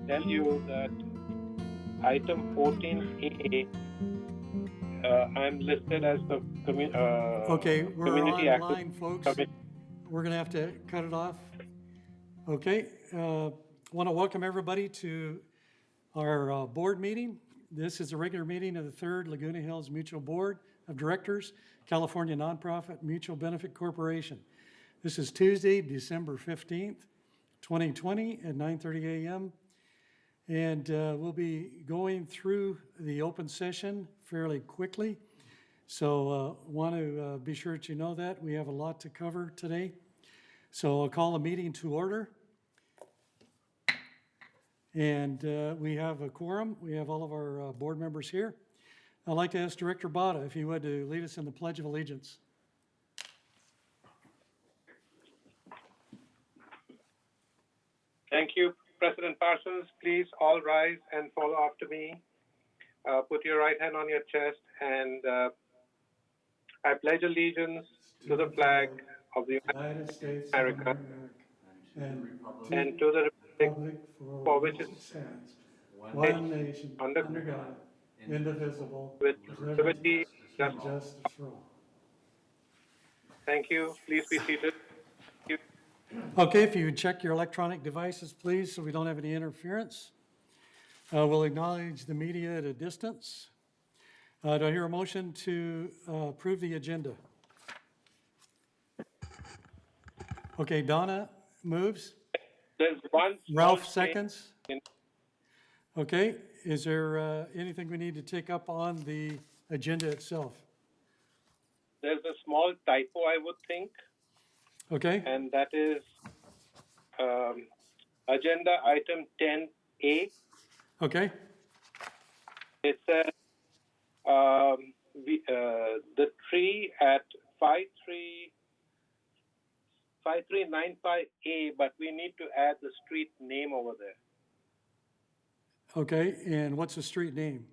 tell you that item 14A, I'm listed as the Okay, we're community online, folks. committee. We're going to have to cut it off. Okay, want to welcome everybody to our board meeting. This is a regular meeting of the Third Laguna Hills Mutual Board of Directors, California Nonprofit Mutual Benefit Corporation. This is Tuesday, December 15th, 2020 at 9:30 a.m. And we'll be going through the open session fairly quickly. So want to be sure that you know that. We have a lot to cover today. So I'll call the meeting to order. And we have a quorum. We have all of our board members here. I'd like to ask Director Bada if he would to lead us in the Pledge of Allegiance. Thank you, President Parsons. Please all rise and follow after me. Put your right hand on your chest, and I pledge allegiance to the flag of the United States of America and to the republic for which it stands, one nation, under God, indivisible, with liberty and justice for all. Thank you. Please be seated. Okay, if you would check your electronic devices, please, so we don't have any interference. We'll acknowledge the media at a distance. Do I hear a motion to approve the agenda? Okay, Donna moves. There's one. Ralph seconds. Okay, is there anything we need to take up on the agenda itself? There's a small typo, I would think. Okay. And that is agenda item 10A. Okay. It says the tree at 5395A, but we need to add the street name over there. Okay, and what's the street name?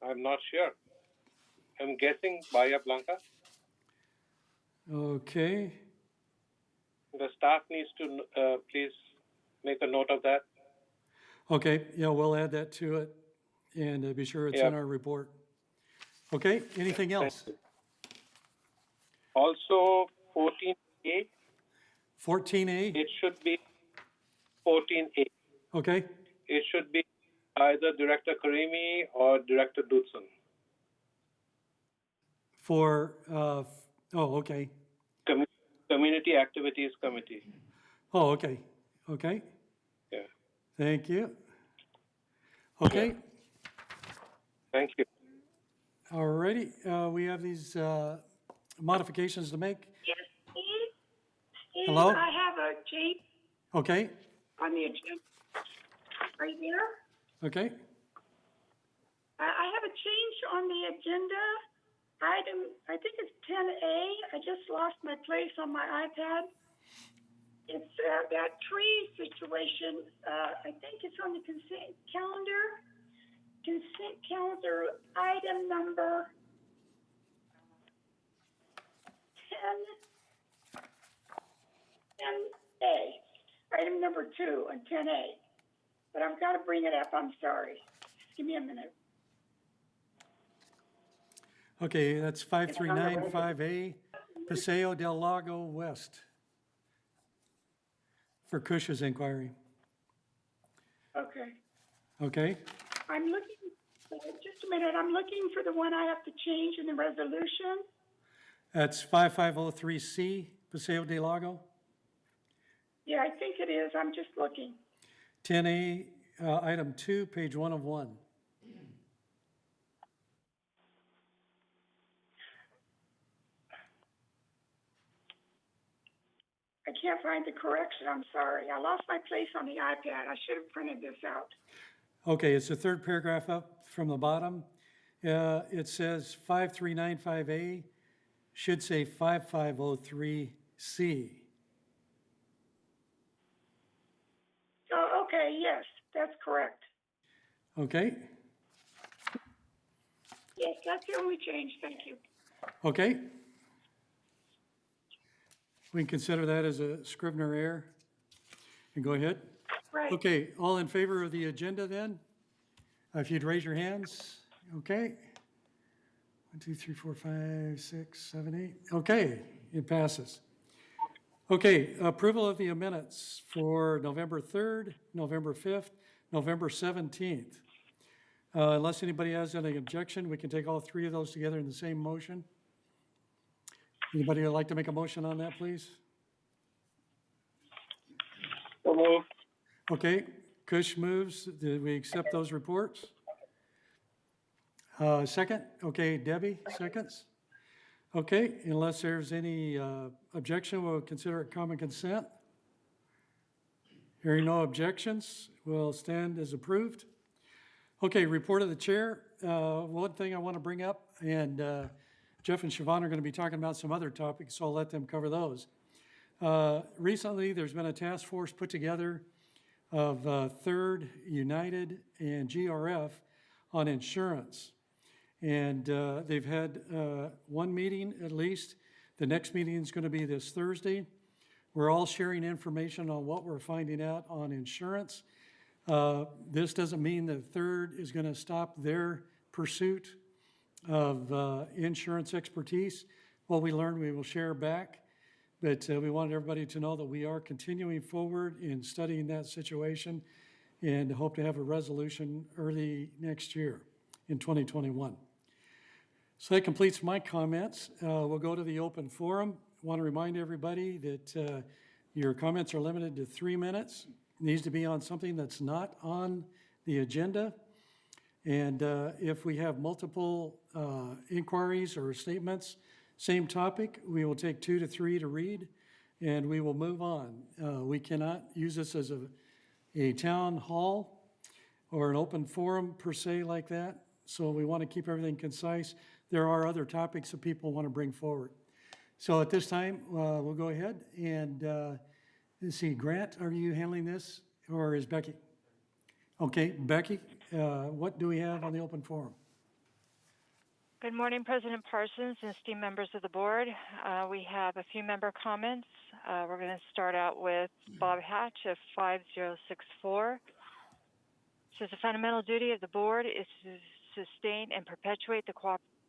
I'm not sure. I'm guessing Bahia Blanca. Okay. The staff needs to please make a note of that. Okay, yeah, we'll add that to it and be sure it's in our report. Okay, anything else? Also, 14A. 14A? It should be 14A. Okay. It should be either Director Karimi or Director Dudson. For, okay. Community Activities Committee. Oh, okay. Okay. Yeah. Thank you. Okay. Thank you. All righty. We have these modifications to make. Yes, Steve. Hello? I have a change Okay. on the agenda right here. Okay. I have a change on the agenda. Item, I think it's 10A. I just lost my place on my iPad. It's that tree situation. I think it's on the consent calendar. Consent calendar item number 10A. Item number 2 on 10A. But I've got to bring it up. I'm sorry. Just give me a minute. Okay, that's 5395A, Paseo del Lago West for Cush's inquiry. Okay. Okay. I'm looking, just a minute, I'm looking for the one I have to change in the resolution. That's 5503C, Paseo del Lago. Yeah, I think it is. I'm just looking. 10A, item 2, page 1 of 1. I can't find the correction. I'm sorry. I lost my place on the iPad. I should have printed this out. Okay, it's the third paragraph up from the bottom. It says 5395A, should say 5503C. Oh, okay, yes, that's correct. Okay. Yes, that's the only change. Thank you. Okay. We can consider that as a Scrivener error. And go ahead. Right. Okay, all in favor of the agenda then? If you'd raise your hands, okay. 1, 2, 3, 4, 5, 6, 7, 8. Okay, it passes. Okay, approval of the minutes for November 3rd, November 5th, November 17th. Unless anybody has any objection, we can take all three of those together in the same motion. Anybody would like to make a motion on that, please? So moved. Okay, Kush moves. Did we accept those reports? Second? Okay, Debbie, seconds? Okay, unless there's any objection, we'll consider it common consent. Hearing no objections, we'll stand as approved. Okay, report of the chair. One thing I want to bring up, and Jeff and Siobahn are going to be talking about some other topics, so I'll let them cover those. Recently, there's been a task force put together of Third, United, and GRF on insurance. And they've had one meeting at least. The next meeting is going to be this Thursday. We're all sharing information on what we're finding out on insurance. This doesn't mean that Third is going to stop their pursuit of insurance expertise. What we learn, we will share back. But we wanted everybody to know that we are continuing forward in studying that situation and hope to have a resolution early next year in 2021. So that completes my comments. We'll go to the open forum. I want to remind everybody that your comments are limited to 3 minutes. It needs to be on something that's not on the agenda. And if we have multiple inquiries or statements, same topic, we will take 2 to 3 to read, and we will move on. We cannot use this as a town hall or an open forum per se like that. So we want to keep everything concise. There are other topics that people want to bring forward. So at this time, we'll go ahead and let's see, Grant, are you handling this or is Becky? Okay, Becky, what do we have on the open forum? Good morning, President Parsons and esteemed members of the board. We have a few member comments. We're going to start out with Bob Hatch of 5064. Says the fundamental duty of the board is to sustain and perpetuate the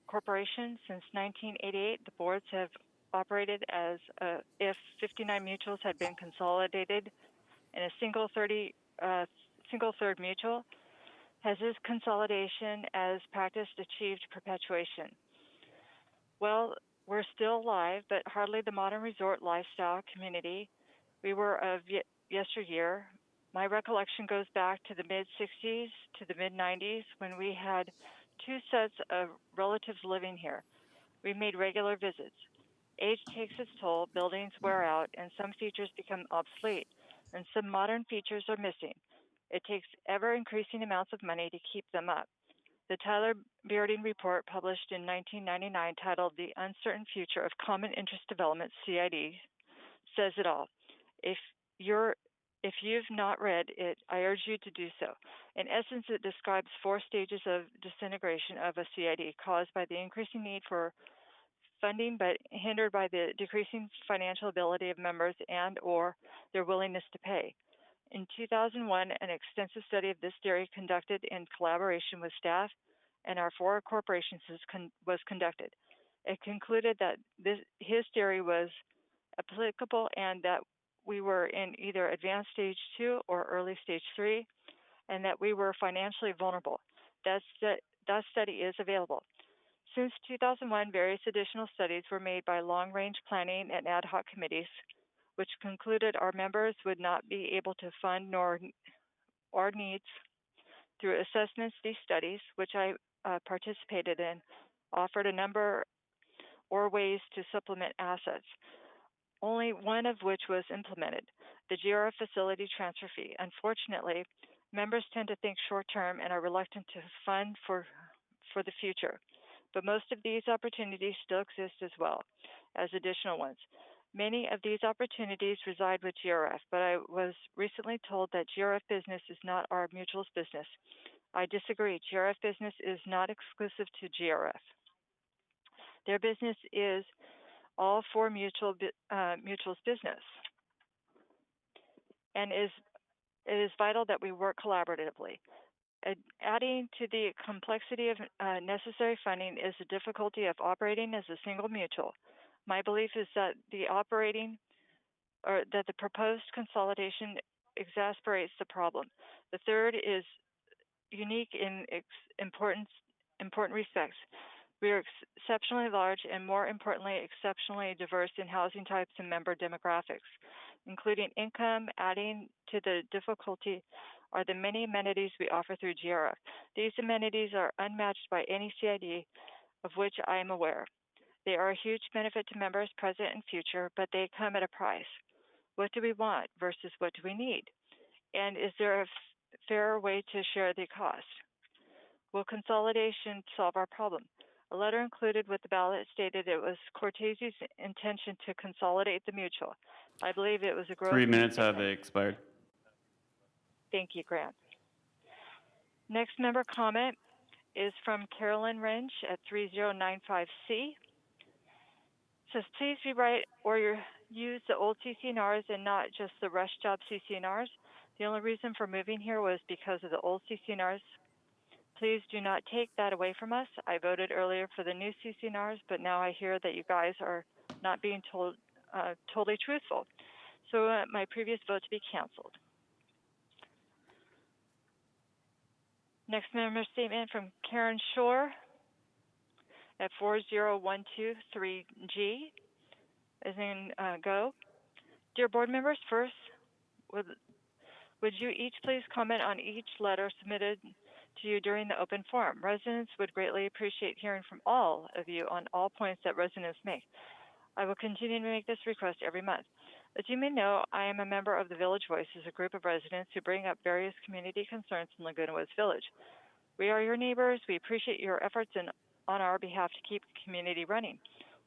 corporation. Since 1988, the boards have operated as if 59 mutuals had been consolidated in a single third mutual. Has this consolidation as practiced achieved perpetuation? Well, we're still alive, but hardly the modern resort lifestyle community we were of yesteryear. My recollection goes back to the mid-60s to the mid-90s when we had 2 sets of relatives living here. We made regular visits. Age takes its toll, buildings wear out, and some features become obsolete, and some modern features are missing. It takes ever-increasing amounts of money to keep them up. The Tyler Bearding Report, published in 1999, titled The Uncertain Future of Common Interest Development, CID, says it all. If you've not read it, I urge you to do so. In essence, it describes 4 stages of disintegration of a CID caused by the increasing need for funding, but hindered by the decreasing financial ability of members and or their willingness to pay. In 2001, an extensive study of this theory conducted in collaboration with staff and our 4 corporations was conducted. It concluded that his theory was applicable and that we were in either advanced stage 2 or early stage 3, and that we were financially vulnerable. That study is available. Since 2001, various additional studies were made by long-range planning and ad hoc committees, which concluded our members would not be able to fund nor our needs through assessments. These studies, which I participated in, offered a number or ways to supplement assets, only one of which was implemented, the GRF facility transfer fee. Unfortunately, members tend to think short-term and are reluctant to fund for the future. But most of these opportunities still exist as well as additional ones. Many of these opportunities reside with GRF, but I was recently told that GRF business is not our mutual's business. I disagree. GRF business is not exclusive to GRF. Their business is all 4 mutuals business and is It is vital that we work collaboratively. Adding to the complexity of necessary funding is the difficulty of operating as a single mutual. My belief is that the proposed consolidation exacerbates the problem. The third is unique in important respects. We are exceptionally large and, more importantly, exceptionally diverse in housing types and member demographics, including income. Adding to the difficulty are the many amenities we offer through GRF. These amenities are unmatched by any CID of which I am aware. They are a huge benefit to members present and future, but they come at a price. What do we want versus what do we need? And is there a fairer way to share the cost? Will consolidation solve our problem? A letter included with the ballot stated it was Cortese's intention to consolidate the mutual. I believe it was a gross 3 minutes mistake. have expired. Thank you, Grant. Next member comment is from Carolyn Rench at 3095C. Says, please rewrite or use the old CCNRs and not just the rush job CCNRs. The only reason for moving here was because of the old CCNRs. Please do not take that away from us. I voted earlier for the new CCNRs, but now I hear that you guys are not being told totally truthful. So my previous vote to be canceled. Next member statement from Karen Shore at 40123G, as in go. Dear board members, first, would you each please comment on each letter submitted to you during the open forum? Residents would greatly appreciate hearing from all of you on all points that residents make. I will continue to make this request every month. As you may know, I am a member of the Village Voices, a group of residents who bring up various community concerns in Laguna Woods Village. We are your neighbors. We appreciate your efforts on our behalf to keep the community running.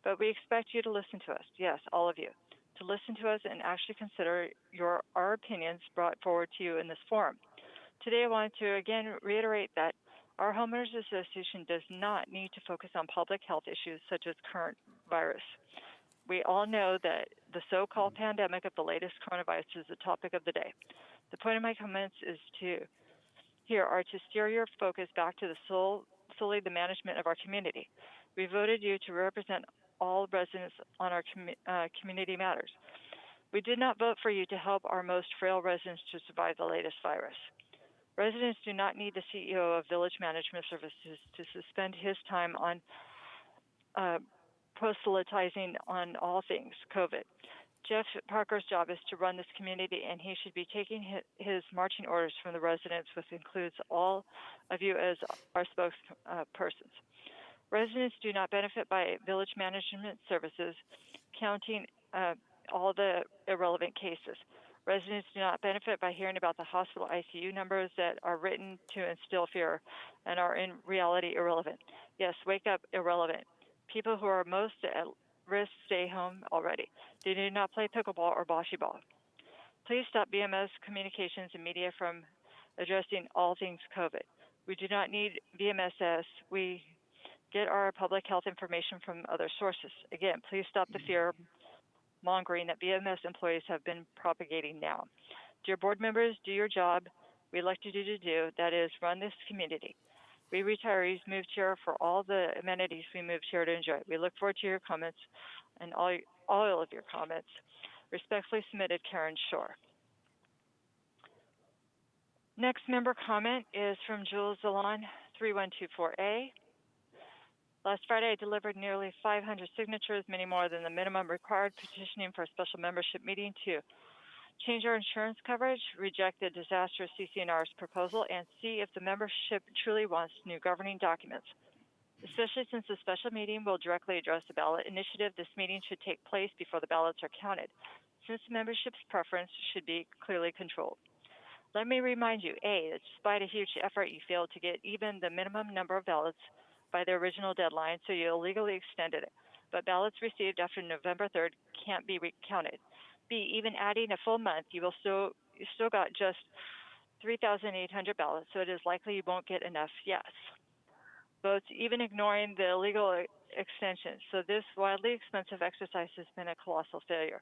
But we expect you to listen to us, yes, all of you, to listen to us and actually consider our opinions brought forward to you in this forum. Today, I want to again reiterate that our Homeowners Association does not need to focus on public health issues such as current virus. We all know that the so-called pandemic of the latest coronavirus is the topic of the day. The point of my comments are to steer your focus back to solely the management of our community. We voted you to represent all residents on our community matters. We did not vote for you to help our most frail residents to survive the latest virus. Residents do not need the CEO of Village Management Services to suspend his time on proselytizing on all things COVID. Jeff Parker's job is to run this community, and he should be taking his marching orders from the residents, which includes all of you as our spokespersons. Residents do not benefit by Village Management Services counting all the irrelevant cases. Residents do not benefit by hearing about the hospital ICU numbers that are written to instill fear and are in reality irrelevant. Yes, wake up, irrelevant. People who are most at risk stay home already. They do not play pickleball or bocce ball. Please stop VMS communications and media from addressing all things COVID. We do not need VMSS. We get our public health information from other sources. Again, please stop the fear mongering that VMS employees have been propagating now. Dear board members, do your job we elected you to do, that is, run this community. We retirees moved here for all the amenities we moved here to enjoy. We look forward to your comments and all of your comments. Respectfully submitted, Karen Shore. Next member comment is from Jules Zalon, 3124A. Last Friday, I delivered nearly 500 signatures, many more than the minimum required, petitioning for a special membership meeting to change our insurance coverage, reject the disastrous CCNR's proposal, and see if the membership truly wants new governing documents. Especially since the special meeting will directly address the ballot initiative, this meeting should take place before the ballots are counted, since membership's preference should be clearly controlled. Let me remind you, A, that despite a huge effort, you failed to get even the minimum number of ballots by the original deadline, so you illegally extended it. But ballots received after November 3rd can't be recounted. B, even adding a full month, you still got just 3,800 ballots, so it is likely you won't get enough yes votes, even ignoring the illegal extension. So this wildly expensive exercise has been a colossal failure.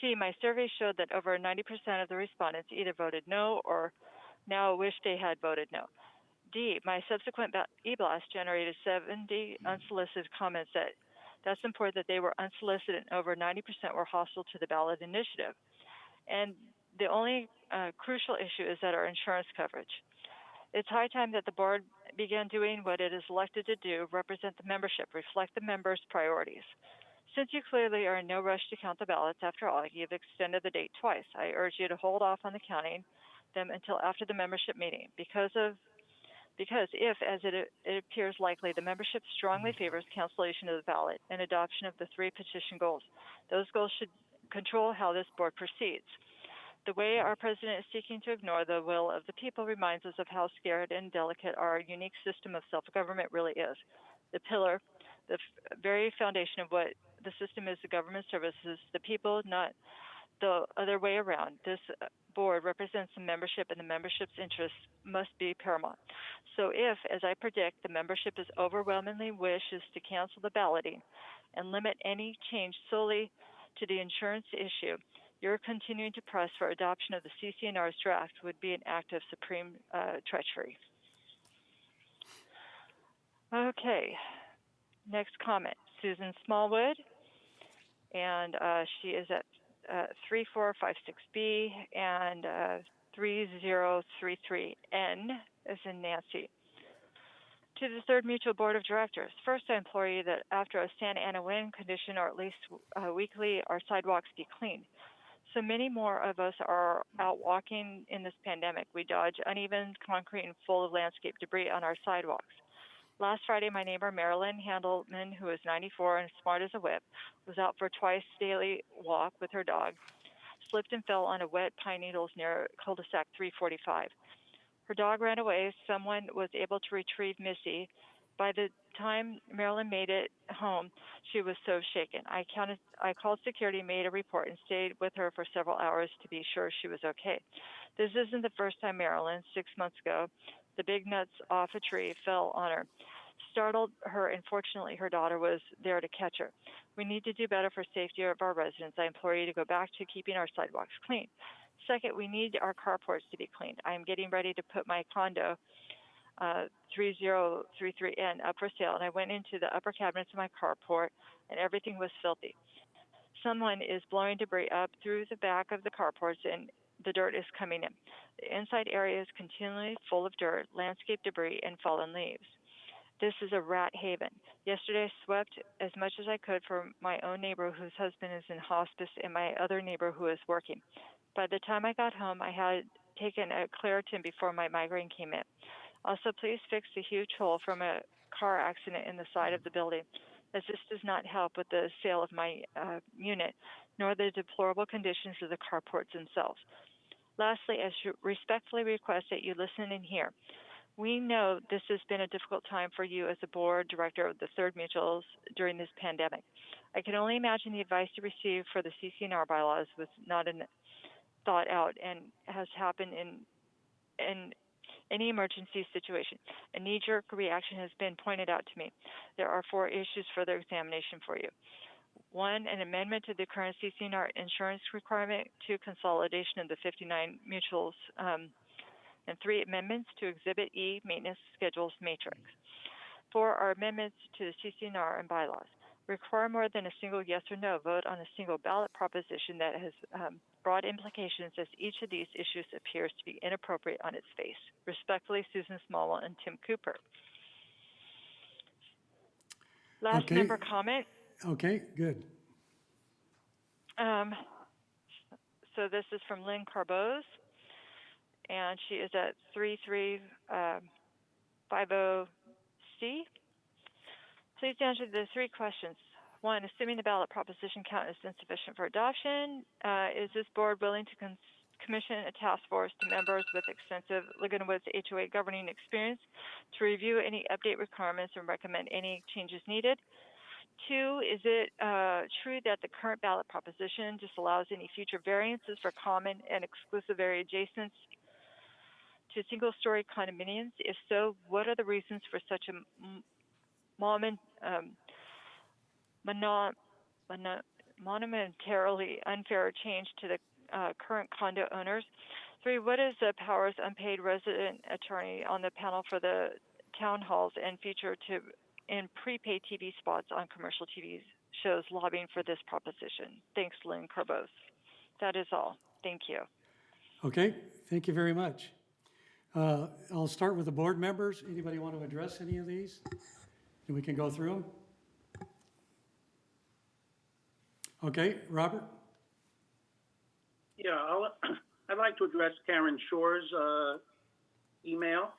C, my survey showed that over 90% of the respondents either voted no or now wish they had voted no. D, my subsequent e-blast generated 70 unsolicited comments that's important that they were unsolicited and over 90% were hostile to the ballot initiative. And the only crucial issue is that our insurance coverage. It's high time that the board began doing what it is elected to do, represent the membership, reflect the members' priorities. Since you clearly are in no rush to count the ballots, after all, you've extended the date twice. I urge you to hold off on the counting them until after the membership meeting. Because if, as it appears likely, the membership strongly favors cancellation of the ballot and adoption of the 3 petition goals, those goals should control how this board proceeds. The way our president is seeking to ignore the will of the people reminds us of how scared and delicate our unique system of self-government really is. The pillar, the very foundation of what the system is, the government services, the people, not the other way around. This board represents the membership, and the membership's interests must be paramount. So if, as I predict, the membership is overwhelmingly wishes to cancel the balloting and limit any change solely to the insurance issue, your continuing to press for adoption of the CCNR's draft would be an act of supreme treachery. Okay, next comment, Susan Smallwood, and she is at 3456B and 3033N as in Nancy. To the Third Mutual Board of Directors, first I implore you that after a Santa Ana wind condition or at least weekly, our sidewalks be cleaned. So many more of us are out walking in this pandemic. We dodge uneven concrete and full of landscape debris on our sidewalks. Last Friday, my neighbor Marilyn Handelman, who is 94 and smart as a whip, was out for twice daily walk with her dog, slipped and fell on a wet pine needles near cul-de-sac 345. Her dog ran away. Someone was able to retrieve Missy. By the time Marilyn made it home, she was so shaken. I called security, made a report, and stayed with her for several hours to be sure she was okay. This isn't the first time Marilyn, 6 months ago, the big nuts off a tree fell on her, startled her, and fortunately her daughter was there to catch her. We need to do better for safety of our residents. I implore you to go back to keeping our sidewalks clean. Second, we need our carports to be cleaned. I am getting ready to put my condo 3033N up for sale, and I went into the upper cabinets of my carport, and everything was filthy. Someone is blowing debris up through the back of the carports, and the dirt is coming in. The inside area is continually full of dirt, landscape debris, and fallen leaves. This is a rat haven. Yesterday, I swept as much as I could for my own neighbor whose husband is in hospice and my other neighbor who is working. By the time I got home, I had taken a Claritin before my migraine came in. Also, please fix the huge hole from a car accident in the side of the building, as this does not help with the sale of my unit, nor the deplorable conditions of the carports themselves. Lastly, I respectfully request that you listen and hear. We know this has been a difficult time for you as a board director of the Third Mutuals during this pandemic. I can only imagine the advice you received for the CCNR bylaws was not thought out and has happened in any emergency situation. A knee-jerk reaction has been pointed out to me. There are 4 issues for the examination for you. 1, an amendment to the current CCNR insurance requirement. 2, consolidation of the 59 mutuals. And 3, amendments to Exhibit E, maintenance schedules matrix. 4 are amendments to the CCNR and bylaws. Require more than a single yes or no vote on a single ballot proposition that has broad implications, as each of these issues appears to be inappropriate on its face. Respectfully, Susan Smallwood and Tim Cooper. Last member comment. Okay, good. So this is from Lynn Carbose, and she is at 3350C. Please answer the 3 questions. 1, assuming the ballot proposition count is insufficient for adoption, is this board willing to commission a task force to members with extensive Laguna Woods HOA governing experience to review any update requirements and recommend any changes needed? 2, is it true that the current ballot proposition disallows any future variances for common and exclusive area adjacents to single-story condominiums? If so, what are the reasons for such a monumentarily unfair change to the current condo owners? 3, what is the Powers unpaid resident attorney on the panel for the town halls and featured in prepaid TV spots on commercial TV shows lobbying for this proposition? Thanks, Lynn Carbos. That is all. Thank you. Okay, thank you very much. I'll start with the board members. Anybody want to address any of these? And we can go through them. Okay, Robert? Yeah, I'd like to address Karen Shore's email.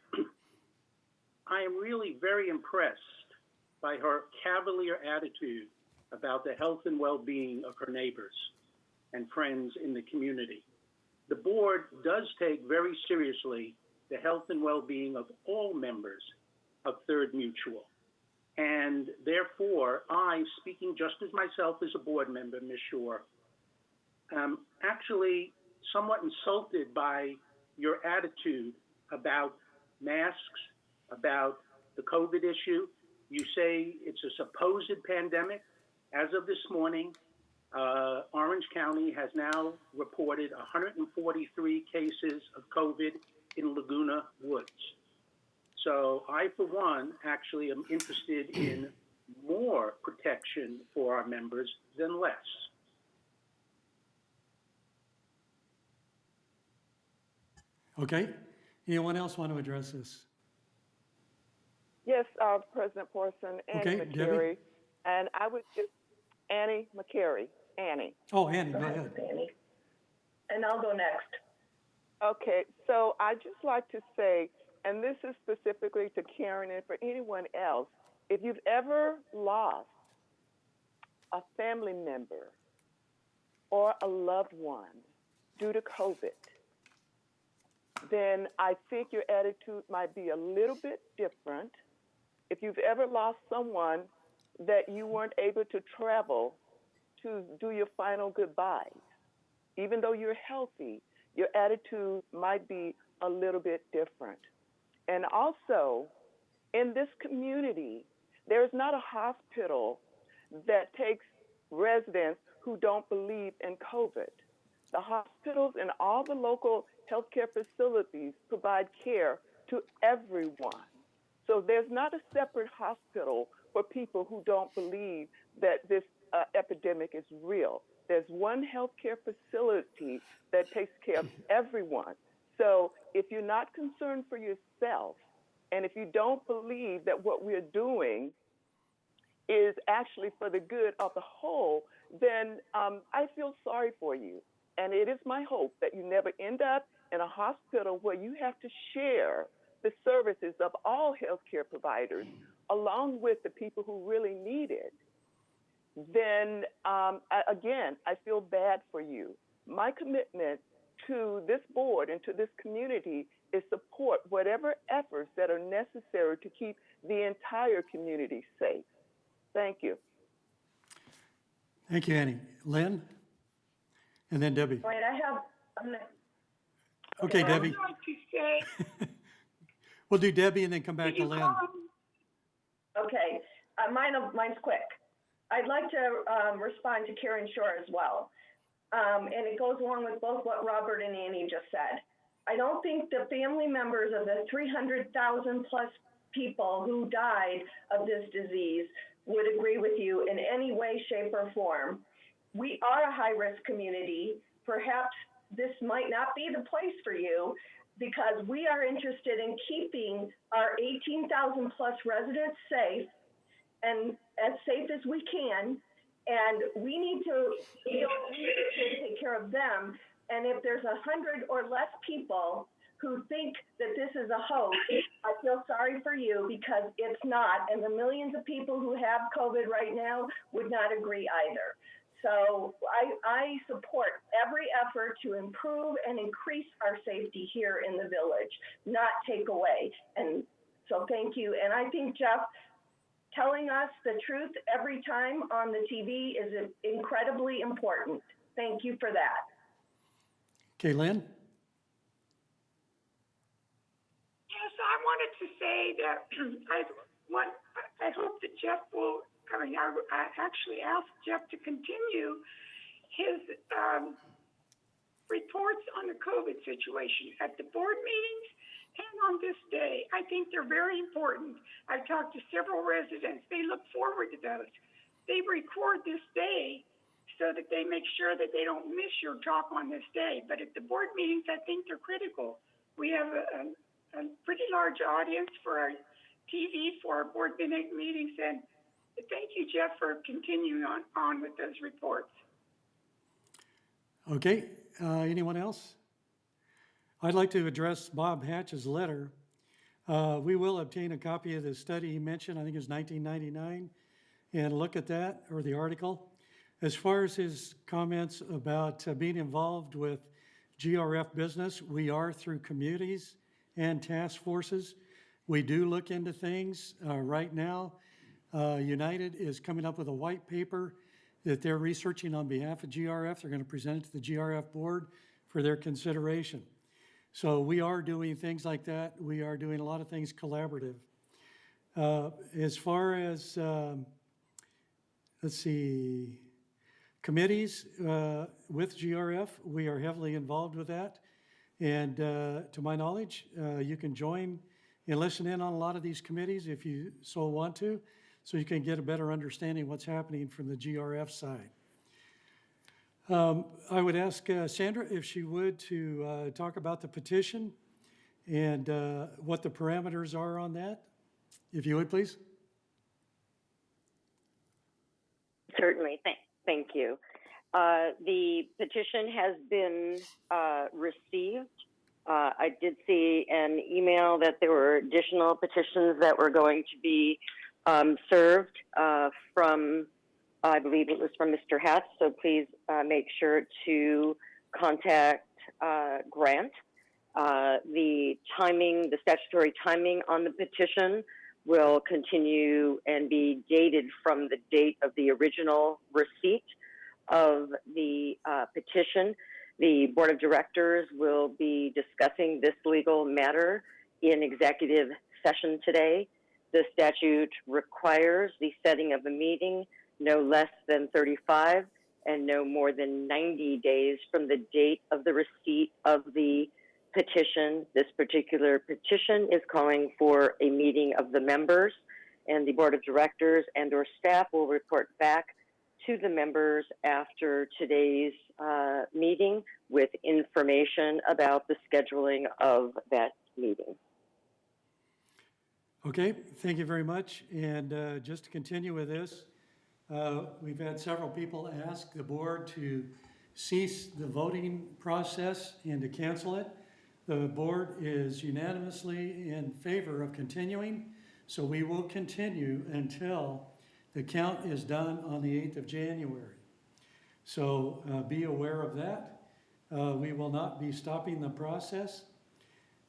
I am really very impressed by her cavalier attitude about the health and well-being of her neighbors and friends in the community. The board does take very seriously the health and well-being of all members of Third Mutual. And therefore, I, speaking just as myself as a board member, Ms. Shore, am actually somewhat insulted by your attitude about masks, about the COVID issue. You say it's a supposed pandemic. As of this morning, Orange County has now reported 143 cases of COVID in Laguna Woods. So I, for one, actually am interested in more protection for our members than less. Okay, anyone else want to address this? Yes, President Parson, Annie Okay, McCary. Debbie? And I would just, Annie McCary, Annie. Oh, Annie, go ahead. Annie. And I'll go next. Okay, so I'd just like to say, and this is specifically to Karen and for anyone else, if you've ever lost a family member or a loved one due to COVID, then I think your attitude might be a little bit different. If you've ever lost someone that you weren't able to travel to do your final goodbyes, even though you're healthy, your attitude might be a little bit different. And also, in this community, there's not a hospital that takes residents who don't believe in COVID. The hospitals and all the local healthcare facilities provide care to everyone. So there's not a separate hospital for people who don't believe that this epidemic is real. There's one healthcare facility that takes care of everyone. So if you're not concerned for yourself, and if you don't believe that what we're doing is actually for the good of the whole, then I feel sorry for you. And it is my hope that you never end up in a hospital where you have to share the services of all healthcare providers along with the people who really need it. Then, again, I feel bad for you. My commitment to this board and to this community is support whatever efforts that are necessary to keep the entire community safe. Thank you. Thank you, Annie. Lynn? And then Debbie. Wait, Okay, Debbie. I would like to say, We'll do Debbie and then come back to Lynn. okay, mine's quick. I'd like to respond to Karen Shore as well. And it goes along with both what Robert and Annie just said. I don't think the family members of the 300,000 plus people who died of this disease would agree with you in any way, shape, or form. We are a high-risk community. Perhaps this might not be the place for you because we are interested in keeping our 18,000 plus residents safe and as safe as we can. And we need to take care of them. And if there's 100 or less people who think that this is a hoax, I feel sorry for you because it's not. And the millions of people who have COVID right now would not agree either. So I support every effort to improve and increase our safety here in the village, not take away. And so thank you. And I think, Jeff, telling us the truth every time on the TV is incredibly important. Thank you for that. Okay, Lynn? Yes, I wanted to say that I hope that Jeff will I actually asked Jeff to continue his reports on the COVID situation at the board meetings and on this day. I think they're very important. I've talked to several residents. They look forward to those. They record this day so that they make sure that they don't miss your talk on this day. But at the board meetings, I think they're critical. We have a pretty large audience for our TV, for our board meetings, and thank you, Jeff, for continuing on with those reports. Okay, anyone else? I'd like to address Bob Hatch's letter. We will obtain a copy of the study he mentioned, I think it was 1999, and look at that, or the article. As far as his comments about being involved with GRF business, we are through communities and task forces. We do look into things. Right now, United is coming up with a white paper that they're researching on behalf of GRF. They're going to present it to the GRF board for their consideration. So we are doing things like that. We are doing a lot of things collaborative. As far as, let's see, committees with GRF, we are heavily involved with that. And to my knowledge, you can join and listen in on a lot of these committees if you so want to, so you can get a better understanding of what's happening from the GRF side. I would ask Sandra if she would to talk about the petition and what the parameters are on that, if you would, please. Certainly, thank you. The petition has been received. I did see an email that there were additional petitions that were going to be served from, I believe it was from Mr. Hatch, so please make sure to contact Grant. The timing, the statutory timing on the petition will continue and be dated from the date of the original receipt of the petition. The Board of Directors will be discussing this legal matter in executive session today. The statute requires the setting of a meeting no less than 35 and no more than 90 days from the date of the receipt of the petition. This particular petition is calling for a meeting of the members, and the Board of Directors and or staff will report back to the members after today's meeting with information about the scheduling of that meeting. Okay, thank you very much. And just to continue with this, we've had several people ask the board to cease the voting process and to cancel it. The board is unanimously in favor of continuing, so we will continue until the count is done on the 8th of January. So be aware of that. We will not be stopping the process.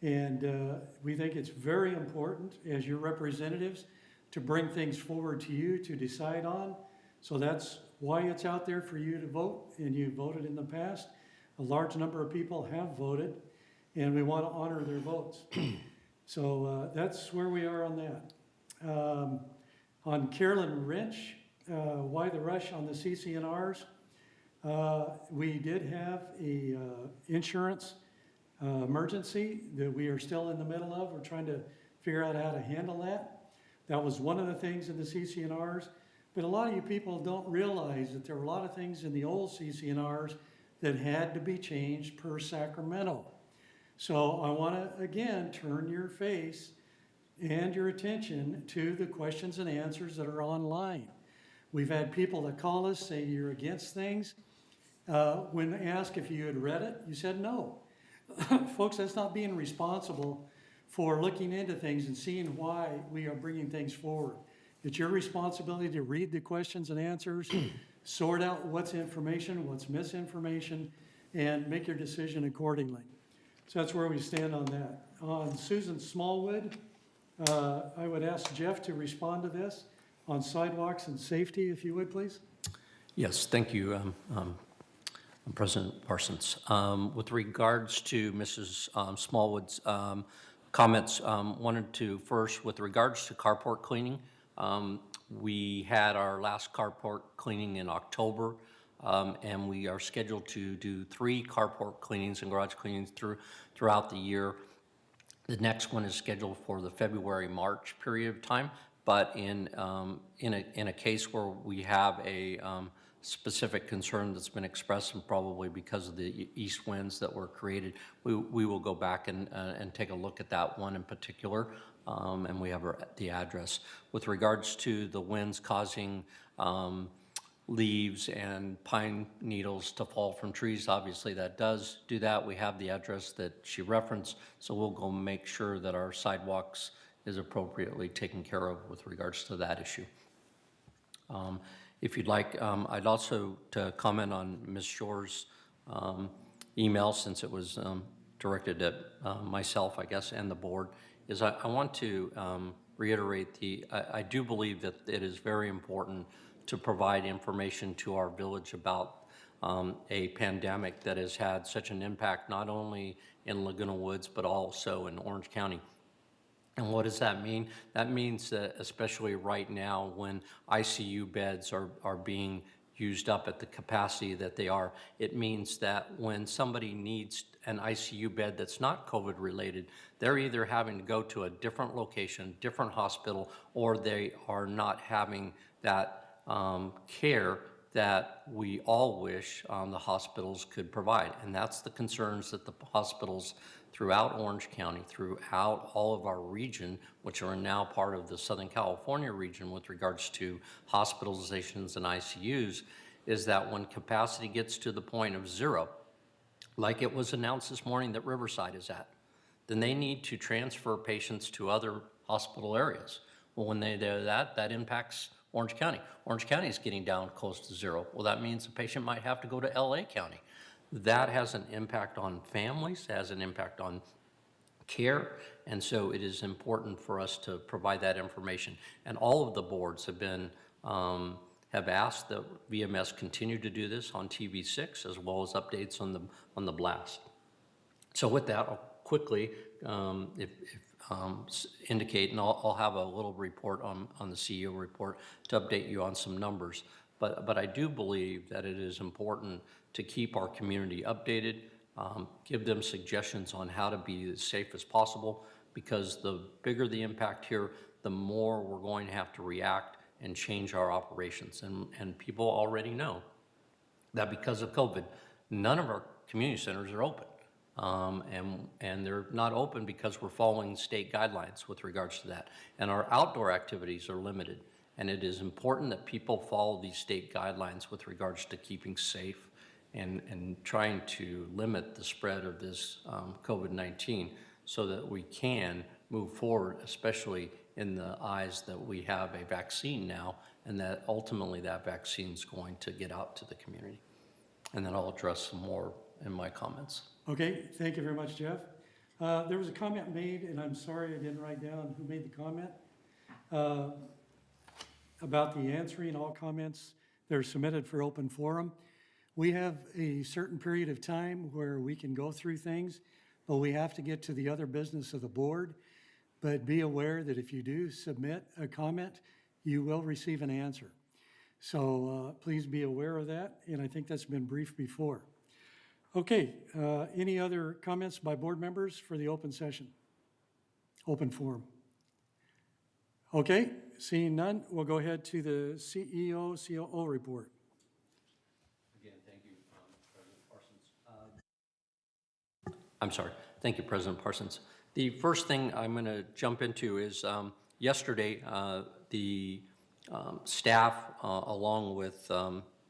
And we think it's very important as your representatives to bring things forward to you to decide on. So that's why it's out there for you to vote, and you voted in the past. A large number of people have voted, and we want to honor their votes. So that's where we are on that. On Carolyn Wrench, why the rush on the CC&Rs? We did have a insurance emergency that we are still in the middle of. We're trying to figure out how to handle that. That was one of the things in the CC&Rs. But a lot of you people don't realize that there were a lot of things in the old CC&Rs that had to be changed per Sacramento. So I want to, again, turn your face and your attention to the questions and answers that are online. We've had people that call us say you're against things. When asked if you had read it, you said no. Folks, that's not being responsible for looking into things and seeing why we are bringing things forward. It's your responsibility to read the questions and answers, sort out what's information, what's misinformation, and make your decision accordingly. So that's where we stand on that. On Susan Smallwood, I would ask Jeff to respond to this on sidewalks and safety, if you would, please. Yes, thank you, President Parsons. With regards to Mrs. Smallwood's comments, wanted to first, with regards to carport cleaning, We had our last carport cleaning in October, and we are scheduled to do 3 carport cleanings and garage cleanings throughout the year. The next one is scheduled for the February-March period of time, but in a case where we have a specific concern that's been expressed, and probably because of the east winds that were created, we will go back and take a look at that one in particular, and we have the address. With regards to the winds causing leaves and pine needles to fall from trees, obviously that does do that. We have the address that she referenced, so we'll go make sure that our sidewalks is appropriately taken care of with regards to that issue. If you'd like, I'd also to comment on Ms. Shore's email, since it was directed at myself, I guess, and the board, is I want to reiterate I do believe that it is very important to provide information to our village about a pandemic that has had such an impact not only in Laguna Woods, but also in Orange County. And what does that mean? That means that especially right now when ICU beds are being used up at the capacity that they are, it means that when somebody needs an ICU bed that's not COVID related, they're either having to go to a different location, different hospital, or they are not having that care that we all wish the hospitals could provide. And that's the concerns that the hospitals throughout Orange County, throughout all of our region, which are now part of the Southern California region with regards to hospitalizations and ICUs, is that when capacity gets to the point of 0, like it was announced this morning that Riverside is at, then they need to transfer patients to other hospital areas. Well, when they do that, that impacts Orange County. Orange County is getting down close to 0. Well, that means the patient might have to go to LA County. That has an impact on families, has an impact on care, and so it is important for us to provide that information. And all of the boards have asked that VMS continue to do this on TV6, as well as updates on the blast. So with that, I'll quickly indicate, and I'll have a little report on the CEO report to update you on some numbers. But I do believe that it is important to keep our community updated, give them suggestions on how to be as safe as possible, because the bigger the impact here, the more we're going to have to react and change our operations. And people already know that because of COVID, none of our community centers are open. And they're not open because we're following state guidelines with regards to that. And our outdoor activities are limited. And it is important that people follow these state guidelines with regards to keeping safe and trying to limit the spread of this COVID-19 so that we can move forward, especially in the eyes that we have a vaccine now, and that ultimately that vaccine is going to get out to the community. And then I'll address some more in my comments. Okay, thank you very much, Jeff. There was a comment made, and I'm sorry I didn't write down who made the comment, about the answering all comments that are submitted for open forum. We have a certain period of time where we can go through things, but we have to get to the other business of the board. But be aware that if you do submit a comment, you will receive an answer. So please be aware of that, and I think that's been briefed before. Okay, any other comments by board members for the open session, open forum? Okay, seeing none, we'll go ahead to the CEO COO report. Again, thank you, President Parsons. I'm sorry. Thank you, President Parsons. The first thing I'm going to jump into is yesterday, the staff, along with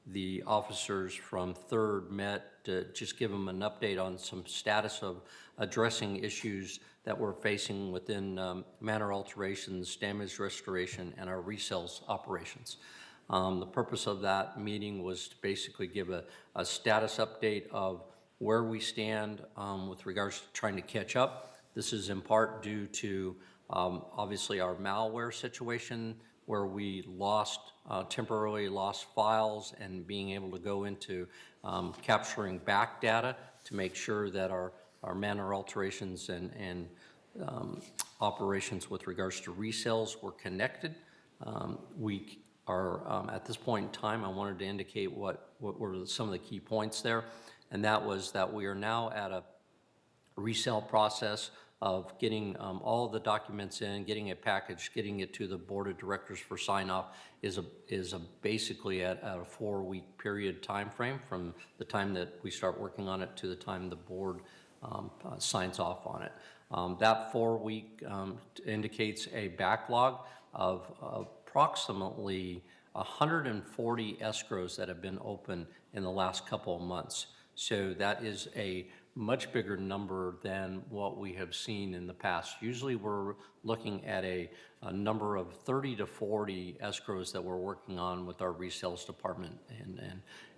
the officers from Third, met to just give them an update on some status of addressing issues that we're facing within manor alterations, damage restoration, and our resales operations. The purpose of that meeting was to basically give a status update of where we stand with regards to trying to catch up. This is in part due to obviously our malware situation, where we temporarily lost files, and being able to go into capturing back data to make sure that our manor alterations and operations with regards to resales were connected. We are, at this point in time, I wanted to indicate what were some of the key points there, and that was that we are now at a resale process of getting all of the documents in, getting it packaged, getting it to the board of directors for sign off is basically at a 4-week period time frame from the time that we start working on it to the time the board signs off on it. That 4-week indicates a backlog of approximately 140 escrows that have been open in the last couple of months. So that is a much bigger number than what we have seen in the past. Usually we're looking at a number of 30 to 40 escrows that we're working on with our resales department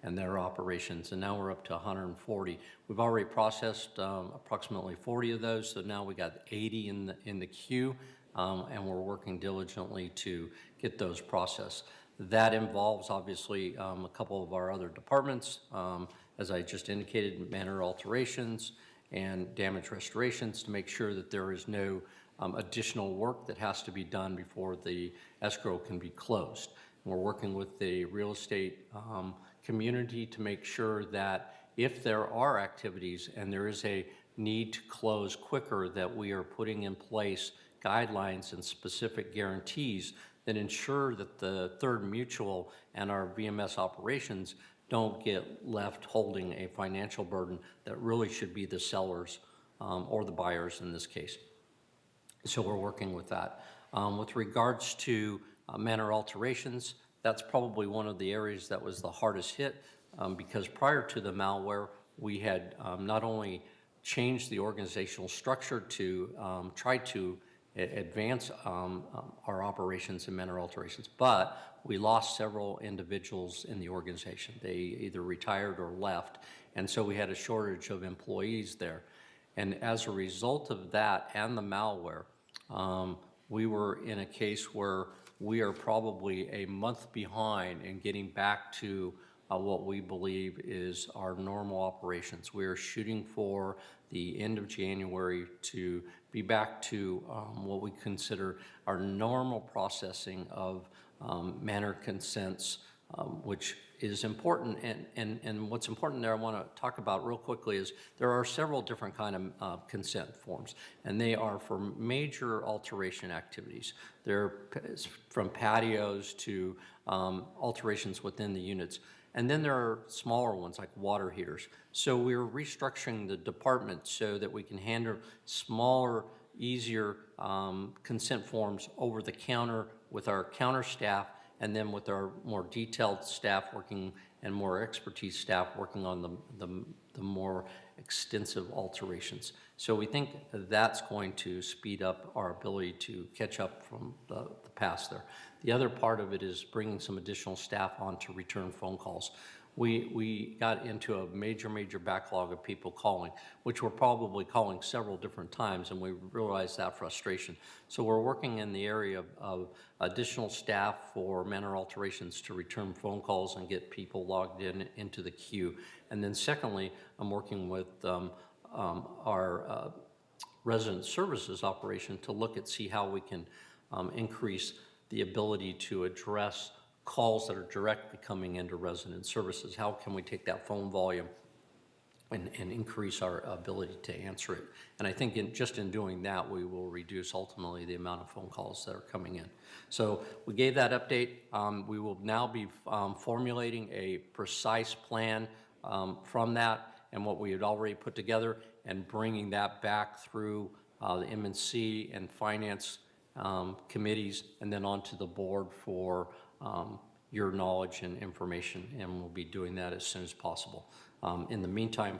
and their operations, and now we're up to 140. We've already processed approximately 40 of those, so now we got 80 in the queue, and we're working diligently to get those processed. That involves obviously a couple of our other departments, as I just indicated, manor alterations and damage restorations to make sure that there is no additional work that has to be done before the escrow can be closed. And we're working with the real estate community to make sure that if there are activities and there is a need to close quicker, that we are putting in place guidelines and specific guarantees that ensure that the Third Mutual and our VMS operations don't get left holding a financial burden that really should be the sellers or the buyers in this case. So we're working with that. With regards to manor alterations, that's probably one of the areas that was the hardest hit because prior to the malware, we had not only changed the organizational structure to try to advance our operations in manor alterations, but we lost several individuals in the organization. They either retired or left, and so we had a shortage of employees there. And as a result of that and the malware, we were in a case where we are probably a month behind in getting back to what we believe is our normal operations. We are shooting for the end of January to be back to what we consider our normal processing of manor consents, which is important. And what's important there I want to talk about real quickly is there are several different kind of consent forms, and they are for major alteration activities. They're from patios to alterations within the units. And then there are smaller ones like water heaters. So we're restructuring the department so that we can handle smaller, easier consent forms over the counter with our counter staff, and then with our more detailed staff working and more expertise staff working on the more extensive alterations. So we think that's going to speed up our ability to catch up from the past there. The other part of it is bringing some additional staff on to return phone calls. We got into a major backlog of people calling, which we're probably calling several different times, and we realized that frustration. So we're working in the area of additional staff for manor alterations to return phone calls and get people logged into the queue. And then secondly, I'm working with our resident services operation to look at see how we can increase the ability to address calls that are directly coming into resident services. How can we take that phone volume and increase our ability to answer it? And I think just in doing that, we will reduce ultimately the amount of phone calls that are coming in. So we gave that update. We will now be formulating a precise plan from that and what we had already put together and bringing that back through the M&C and finance committees and then onto the board for your knowledge and information, and we'll be doing that as soon as possible. In the meantime,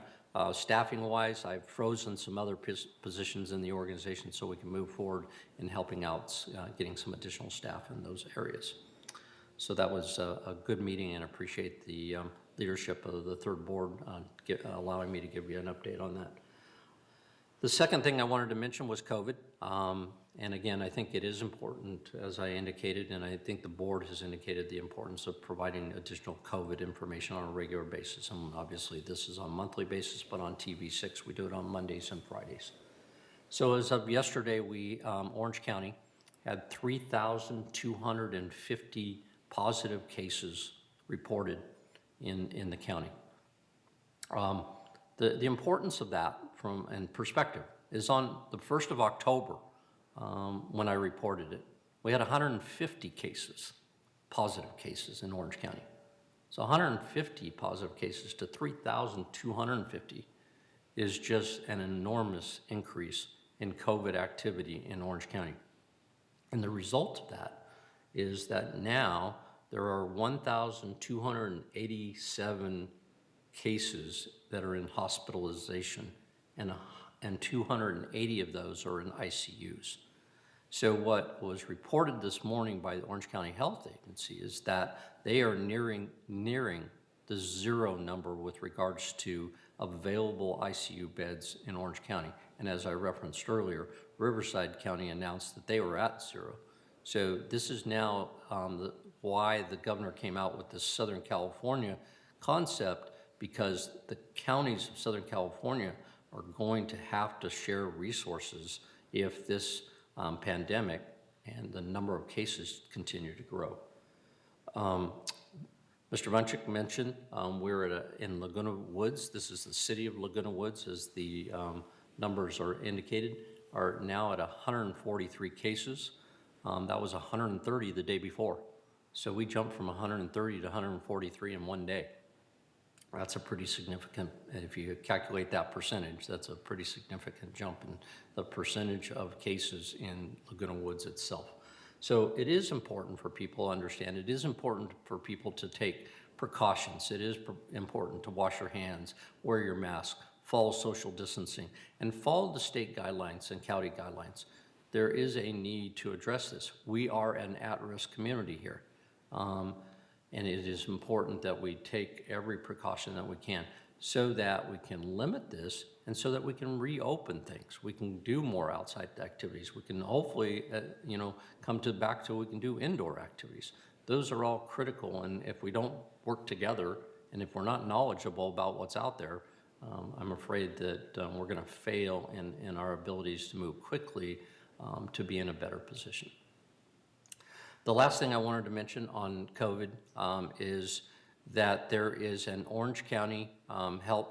staffing-wise, I've frozen some other positions in the organization so we can move forward in helping out getting some additional staff in those areas. So that was a good meeting, and appreciate the leadership of the third board allowing me to give you an update on that. The second thing I wanted to mention was COVID. And again, I think it is important, as I indicated, and I think the board has indicated the importance of providing additional COVID information on a regular basis. And obviously this is on a monthly basis, but on TV6, we do it on Mondays and Fridays. So as of yesterday, Orange County had 3,250 positive cases reported in the county. The importance of that from in perspective is on the 1st of October, when I reported it, we had 150 cases, positive cases in Orange County. So 150 positive cases to 3,250 is just an enormous increase in COVID activity in Orange County. And the result of that is that now there are 1,287 cases that are in hospitalization, and 280 of those are in ICUs. So what was reported this morning by the Orange County Health Agency is that they are nearing the zero number with regards to available ICU beds in Orange County. And as I referenced earlier, Riverside County announced that they were at zero. So this is now why the governor came out with this Southern California concept, because the counties of Southern California are going to have to share resources if this pandemic and the number of cases continue to grow. Mr. Bunchik mentioned we're in Laguna Woods. This is the city of Laguna Woods, as the numbers are indicated, are now at 143 cases. That was 130 the day before. So we jumped from 130 to 143 in one day. That's a pretty significant, if you calculate that percentage, that's a pretty significant jump in the percentage of cases in Laguna Woods itself. So it is important for people to understand, it is important for people to take precautions. It is important to wash your hands, wear your mask, follow social distancing, and follow the state guidelines and county guidelines. There is a need to address this. We are an at-risk community here. And it is important that we take every precaution that we can so that we can limit this and so that we can reopen things. We can do more outside activities. We can hopefully, come back to we can do indoor activities. Those are all critical, and if we don't work together and if we're not knowledgeable about what's out there, I'm afraid that we're gonna fail in our abilities to move quickly to be in a better position. The last thing I wanted to mention on COVID is that there is an Orange County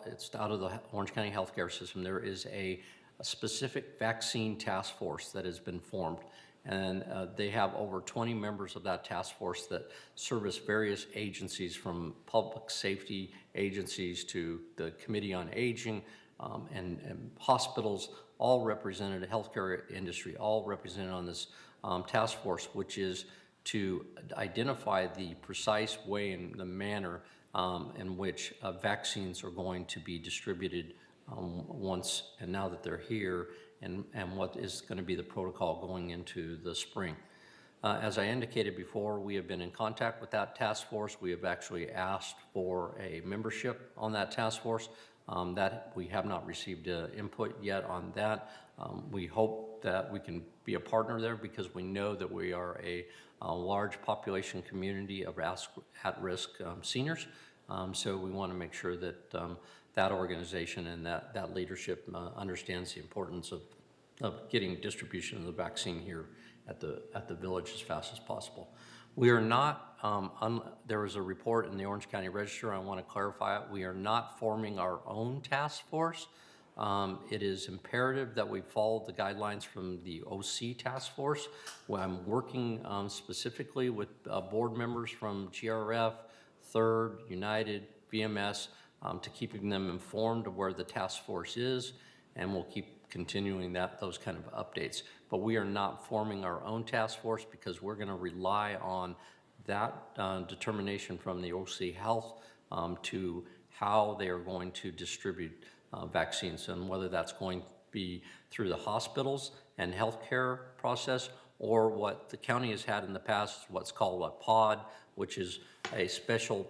it's out of the Orange County healthcare system. There is a specific vaccine task force that has been formed, and they have over 20 members of that task force that service various agencies, from public safety agencies to the Committee on Aging and hospitals, all represented, healthcare industry, all represented on this task force, which is to identify the precise way and the manner in which vaccines are going to be distributed once and now that they're here, and what is going to be the protocol going into the spring. As I indicated before, we have been in contact with that task force. We have actually asked for a membership on that task force. That we have not received input yet on that. We hope that we can be a partner there, because we know that we are a large population community of at-risk seniors. So we want to make sure that that organization and that leadership understands the importance of getting distribution of the vaccine here at the village as fast as possible. We are not, there was a report in the Orange County Register, I want to clarify it. We are not forming our own task force. It is imperative that we follow the guidelines from the OC task force. I'm working specifically with board members from GRF, Third, United, VMS, to keeping them informed of where the task force is, and we'll keep continuing those kind of updates. But we are not forming our own task force, because we're going to rely on that determination from the OC Health to how they are going to distribute vaccines, and whether that's going to be through the hospitals and healthcare process, or what the county has had in the past, what's called a pod, which is a special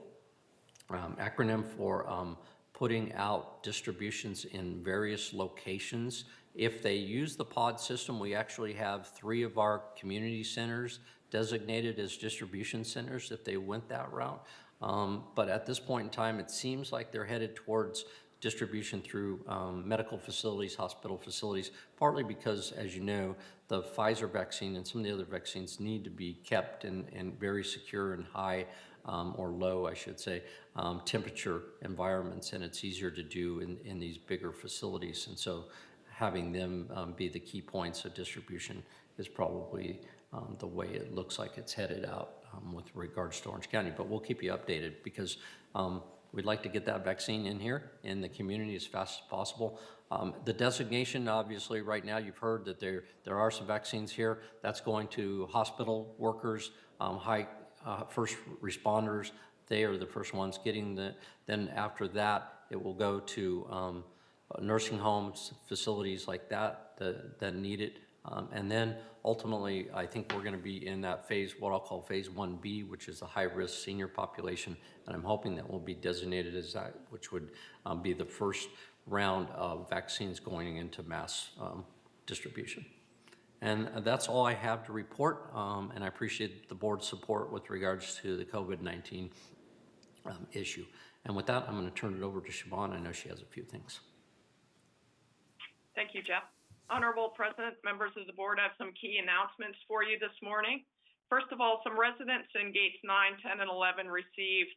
acronym for putting out distributions in various locations. If they use the pod system, we actually have 3 of our community centers designated as distribution centers if they went that route. But at this point in time, it seems like they're headed towards distribution through medical facilities, hospital facilities, partly because, as you know, the Pfizer vaccine and some of the other vaccines need to be kept in very secure and high, or low, I should say, temperature environments, and it's easier to do in these bigger facilities. And so having them be the key points of distribution is probably the way it looks like it's headed out with regards to Orange County. But we'll keep you updated because we'd like to get that vaccine in here in the community as fast as possible. The designation, obviously, right now, you've heard that there are some vaccines here. That's going to hospital workers, first responders. They are the first ones getting then after that, it will go to nursing homes, facilities like that need it. And then ultimately, I think we're going to be in that phase, what I'll call phase 1B, which is the high-risk senior population. And I'm hoping that will be designated as that, which would be the first round of vaccines going into mass distribution. And that's all I have to report. And I appreciate the board's support with regards to the COVID-19 issue. And with that, I'm going to turn it over to Siobahn. I know she has a few things. Thank you, Jeff. Honorable President, members of the board, I have some key announcements for you this morning. First of all, some residents in gates 9, 10, and 11 received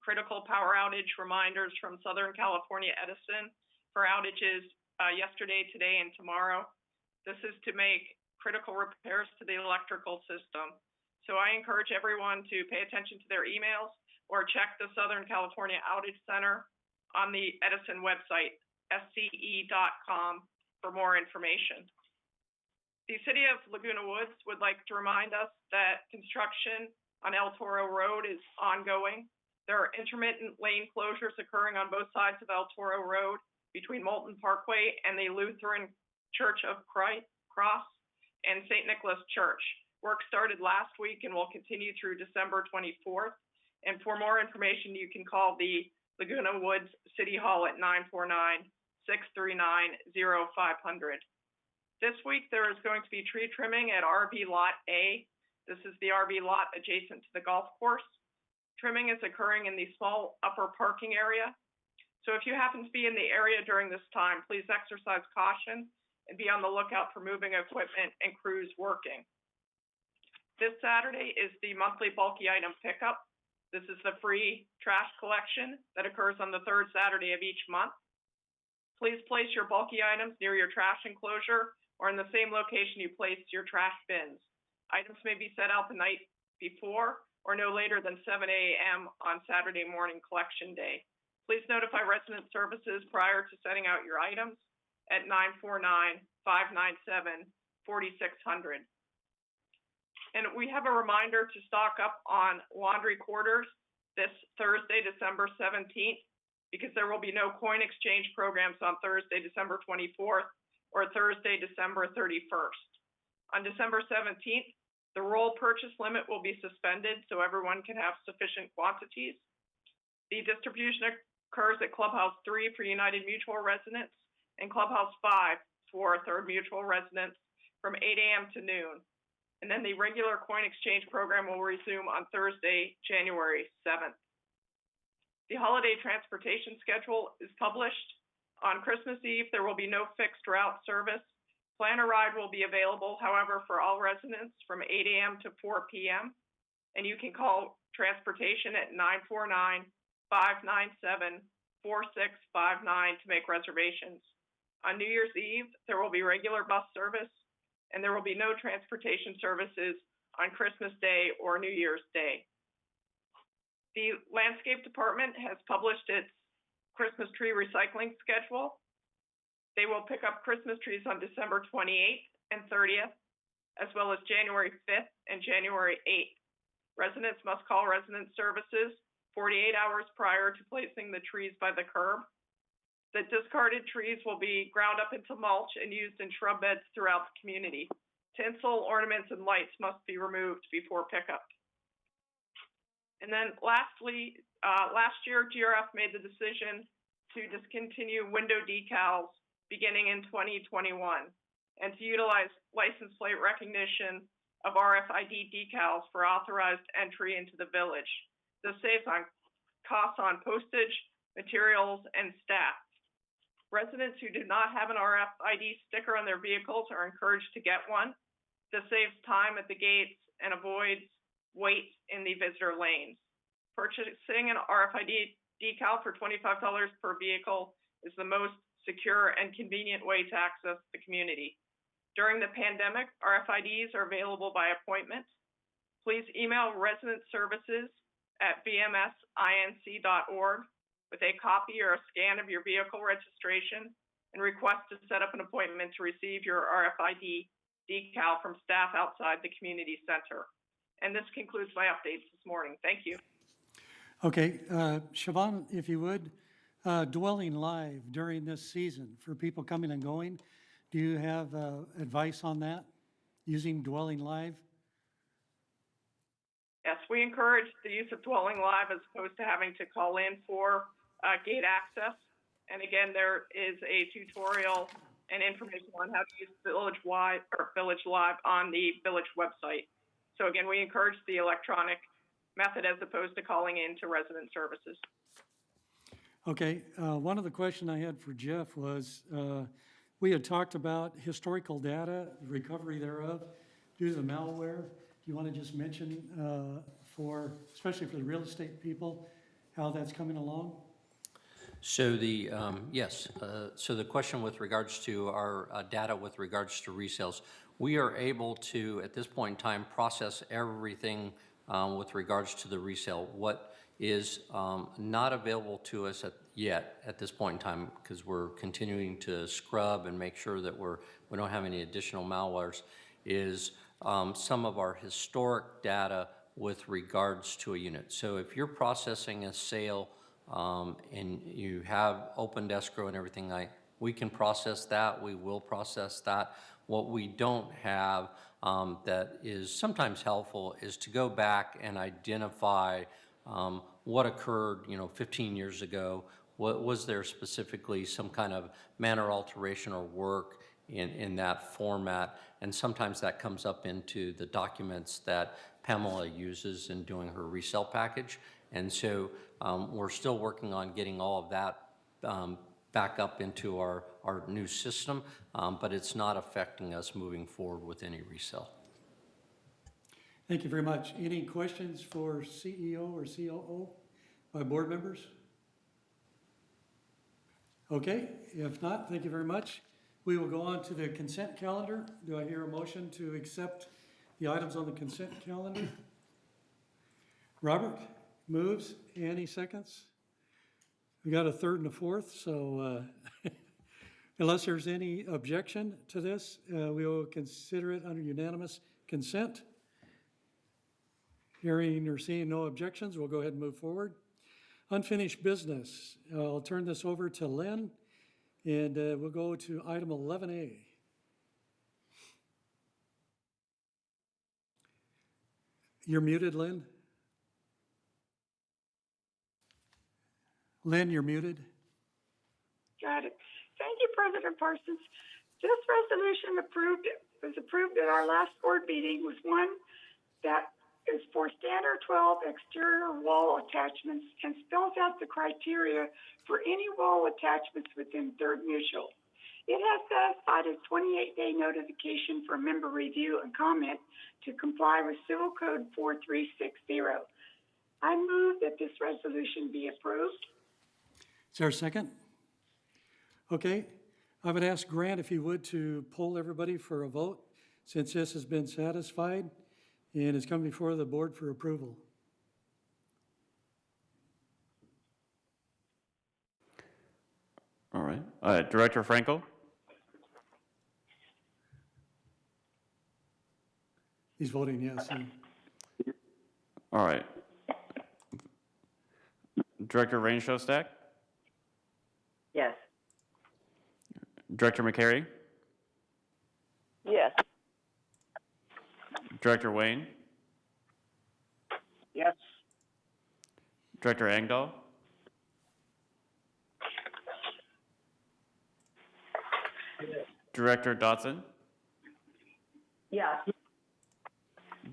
critical power outage reminders from Southern California Edison for outages yesterday, today, and tomorrow. This is to make critical repairs to the electrical system. So I encourage everyone to pay attention to their emails or check the Southern California Outage Center on the Edison website, sce.com, for more information. The City of Laguna Woods would like to remind us that construction on El Toro Road is ongoing. There are intermittent lane closures occurring on both sides of El Toro Road between Moulton Parkway and the Lutheran Church of Cross and St. Nicholas Church. Work started last week and will continue through December 24th. And for more information, you can call the Laguna Woods City Hall at 949-639-0500. This week, there is going to be tree trimming at RV Lot A. This is the RV lot adjacent to the golf course. Trimming is occurring in the small upper parking area. So if you happen to be in the area during this time, please exercise caution and be on the lookout for moving equipment and crews working. This Saturday is the monthly bulky item pickup. This is the free trash collection that occurs on the third Saturday of each month. Please place your bulky items near your trash enclosure or in the same location you placed your trash bins. Items may be set out the night before or no later than 7 a.m. on Saturday morning collection day. Please notify resident services prior to setting out your items at 949-597-4600. And we have a reminder to stock up on laundry quarters this Thursday, December 17th, because there will be no coin exchange programs on Thursday, December 24th, or Thursday, December 31st. On December 17th, the roll purchase limit will be suspended so everyone can have sufficient quantities. The distribution occurs at Clubhouse 3 for United Mutual residents and Clubhouse 5 for Third Mutual residents from 8 a.m. to noon. And then the regular coin exchange program will resume on Thursday, January 7th. The holiday transportation schedule is published. On Christmas Eve, there will be no fixed route service. Plan a ride will be available, however, for all residents from 8 a.m. to 4 p.m. And you can call transportation at 949-597-4659 to make reservations. On New Year's Eve, there will be regular bus service, and there will be no transportation services on Christmas Day or New Year's Day. The Landscape Department has published its Christmas tree recycling schedule. They will pick up Christmas trees on December 28th and 30th, as well as January 5th and January 8th. Residents must call resident services 48 hours prior to placing the trees by the curb. The discarded trees will be ground up into mulch and used in shrub beds throughout the community. Tinsel, ornaments, and lights must be removed before pickup. And then lastly, last year, GRF made the decision to discontinue window decals beginning in 2021 and to utilize license plate recognition of RFID decals for authorized entry into the village. This saves on costs on postage, materials, and staff. Residents who do not have an RFID sticker on their vehicles are encouraged to get one. This saves time at the gates and avoids wait in the visitor lanes. Purchasing an RFID decal for $25 per vehicle is the most secure and convenient way to access the community. During the pandemic, RFIDs are available by appointment. Please email resident services at vmsinc.org with a copy or a scan of your vehicle registration and request to set up an appointment to receive your RFID decal from staff outside the community center. And this concludes my updates this morning. Thank you. Okay, Siobahn, if you would, dwelling live during this season for people coming and going, do you have advice on that, using dwelling live? Yes, we encourage the use of dwelling live as opposed to having to call in for gate access. And again, there is a tutorial and information on how to use Village Live on the Village website. So again, we encourage the electronic method as opposed to calling in to resident services. Okay, one of the questions I had for Jeff was, we had talked about historical data, recovery thereof, due to the malware. Do you want to just mention especially for the real estate people, how that's coming along? So the, yes, so the question with regards to our data with regards to resales, we are able to, at this point in time, process everything with regards to the resale. What is not available to us yet at this point in time, because we're continuing to scrub and make sure that we don't have any additional malwares, is some of our historic data with regards to a unit. So if you're processing a sale and you have opened escrow and everything, we can process that, we will process that. What we don't have that is sometimes helpful is to go back and identify what occurred, 15 years ago. What was there specifically some kind of manner alteration or work in that format? And sometimes that comes up into the documents that Pamela uses in doing her resale package. And so we're still working on getting all of that back up into our new system, but it's not affecting us moving forward with any resale. Thank you very much. Any questions for CEO or COO by board members? Okay, if not, thank you very much. We will go on to the consent calendar. Do I hear a motion to accept the items on the consent calendar? Robert moves. Annie seconds. We got a third and a fourth, so unless there's any objection to this, we will consider it under unanimous consent. Hearing or seeing no objections, we'll go ahead and move forward. Unfinished business. I'll turn this over to Lynn, and we'll go to item 11A. You're muted, Lynn. Lynn, you're muted. Got it. Thank you, President Parsons. This resolution was approved at our last board meeting was one that is for standard 12 exterior wall attachments and spells out the criteria for any wall attachments within Third Mutual. It has satisfied a 28-day notification for member review and comment to comply with Civil Code 4360. I move that this resolution be approved. Is there a second? Okay. I would ask Grant, if you would, to poll everybody for a vote since this has been satisfied and is coming before the board for approval. All right. Director Frankel? He's voting yes. All right. Director Rain-Shostak? Yes. Director McCary? Yes. Director Wayne? Yes. Director Engdahl? Director Dotson? Yes.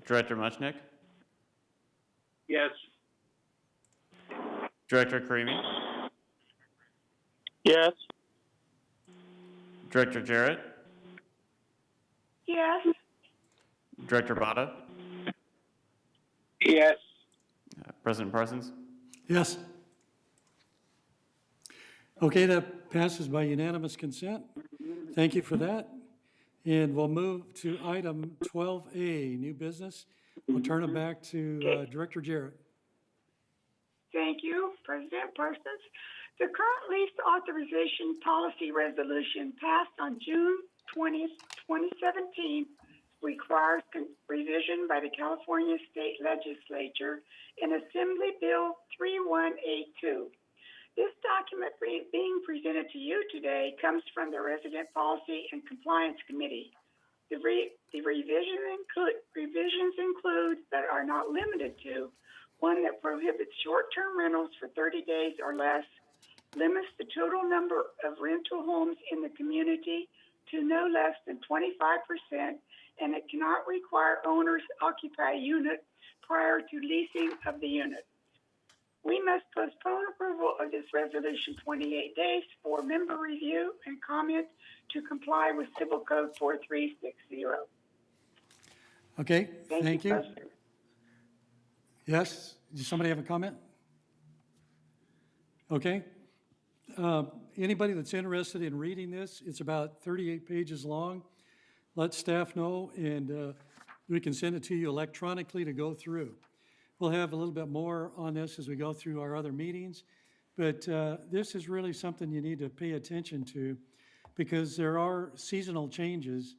Director Muchnick? Yes. Director Karimi? Yes. Director Jarrett, Yes. Director Bada, Yes. President Parsons. Yes. Okay, that passes by unanimous consent. Thank you for that. And we'll move to item 12A, new business. We'll turn it back to Director Jarrett. Thank you, President Parsons. The current lease authorization policy resolution passed on June 20th, 2017 requires revision by the California State Legislature in Assembly Bill 3182. This document being presented to you today comes from the Resident Policy and Compliance Committee. The revisions include, but are not limited to, one that prohibits short-term rentals for 30 days or less, limits the total number of rental homes in the community to no less than 25%, and it cannot require owners to occupy a unit prior to leasing of the unit. We must postpone approval of this resolution 28 days for member review and comment to comply with Civil Code 4360. Okay, thank you. President. Yes, does somebody have a comment? Okay. Anybody that's interested in reading this, it's about 38 pages long. Let staff know, and we can send it to you electronically to go through. We'll have a little bit more on this as we go through our other meetings, but this is really something you need to pay attention to because there are seasonal changes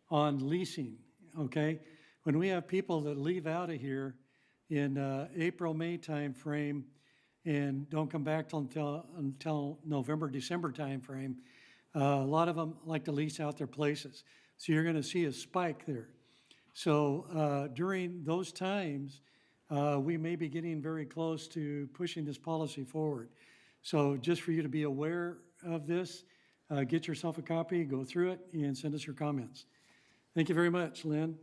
on leasing, okay? When we have people that leave out of here in April, May timeframe and don't come back until November, December timeframe, a lot of them like to lease out their places. So you're gonna see a spike there. So during those times, we may be getting very close to pushing this policy forward. So just for you to be aware of this, get yourself a copy, go through it, and send us your comments. Thank you very much, Lynn.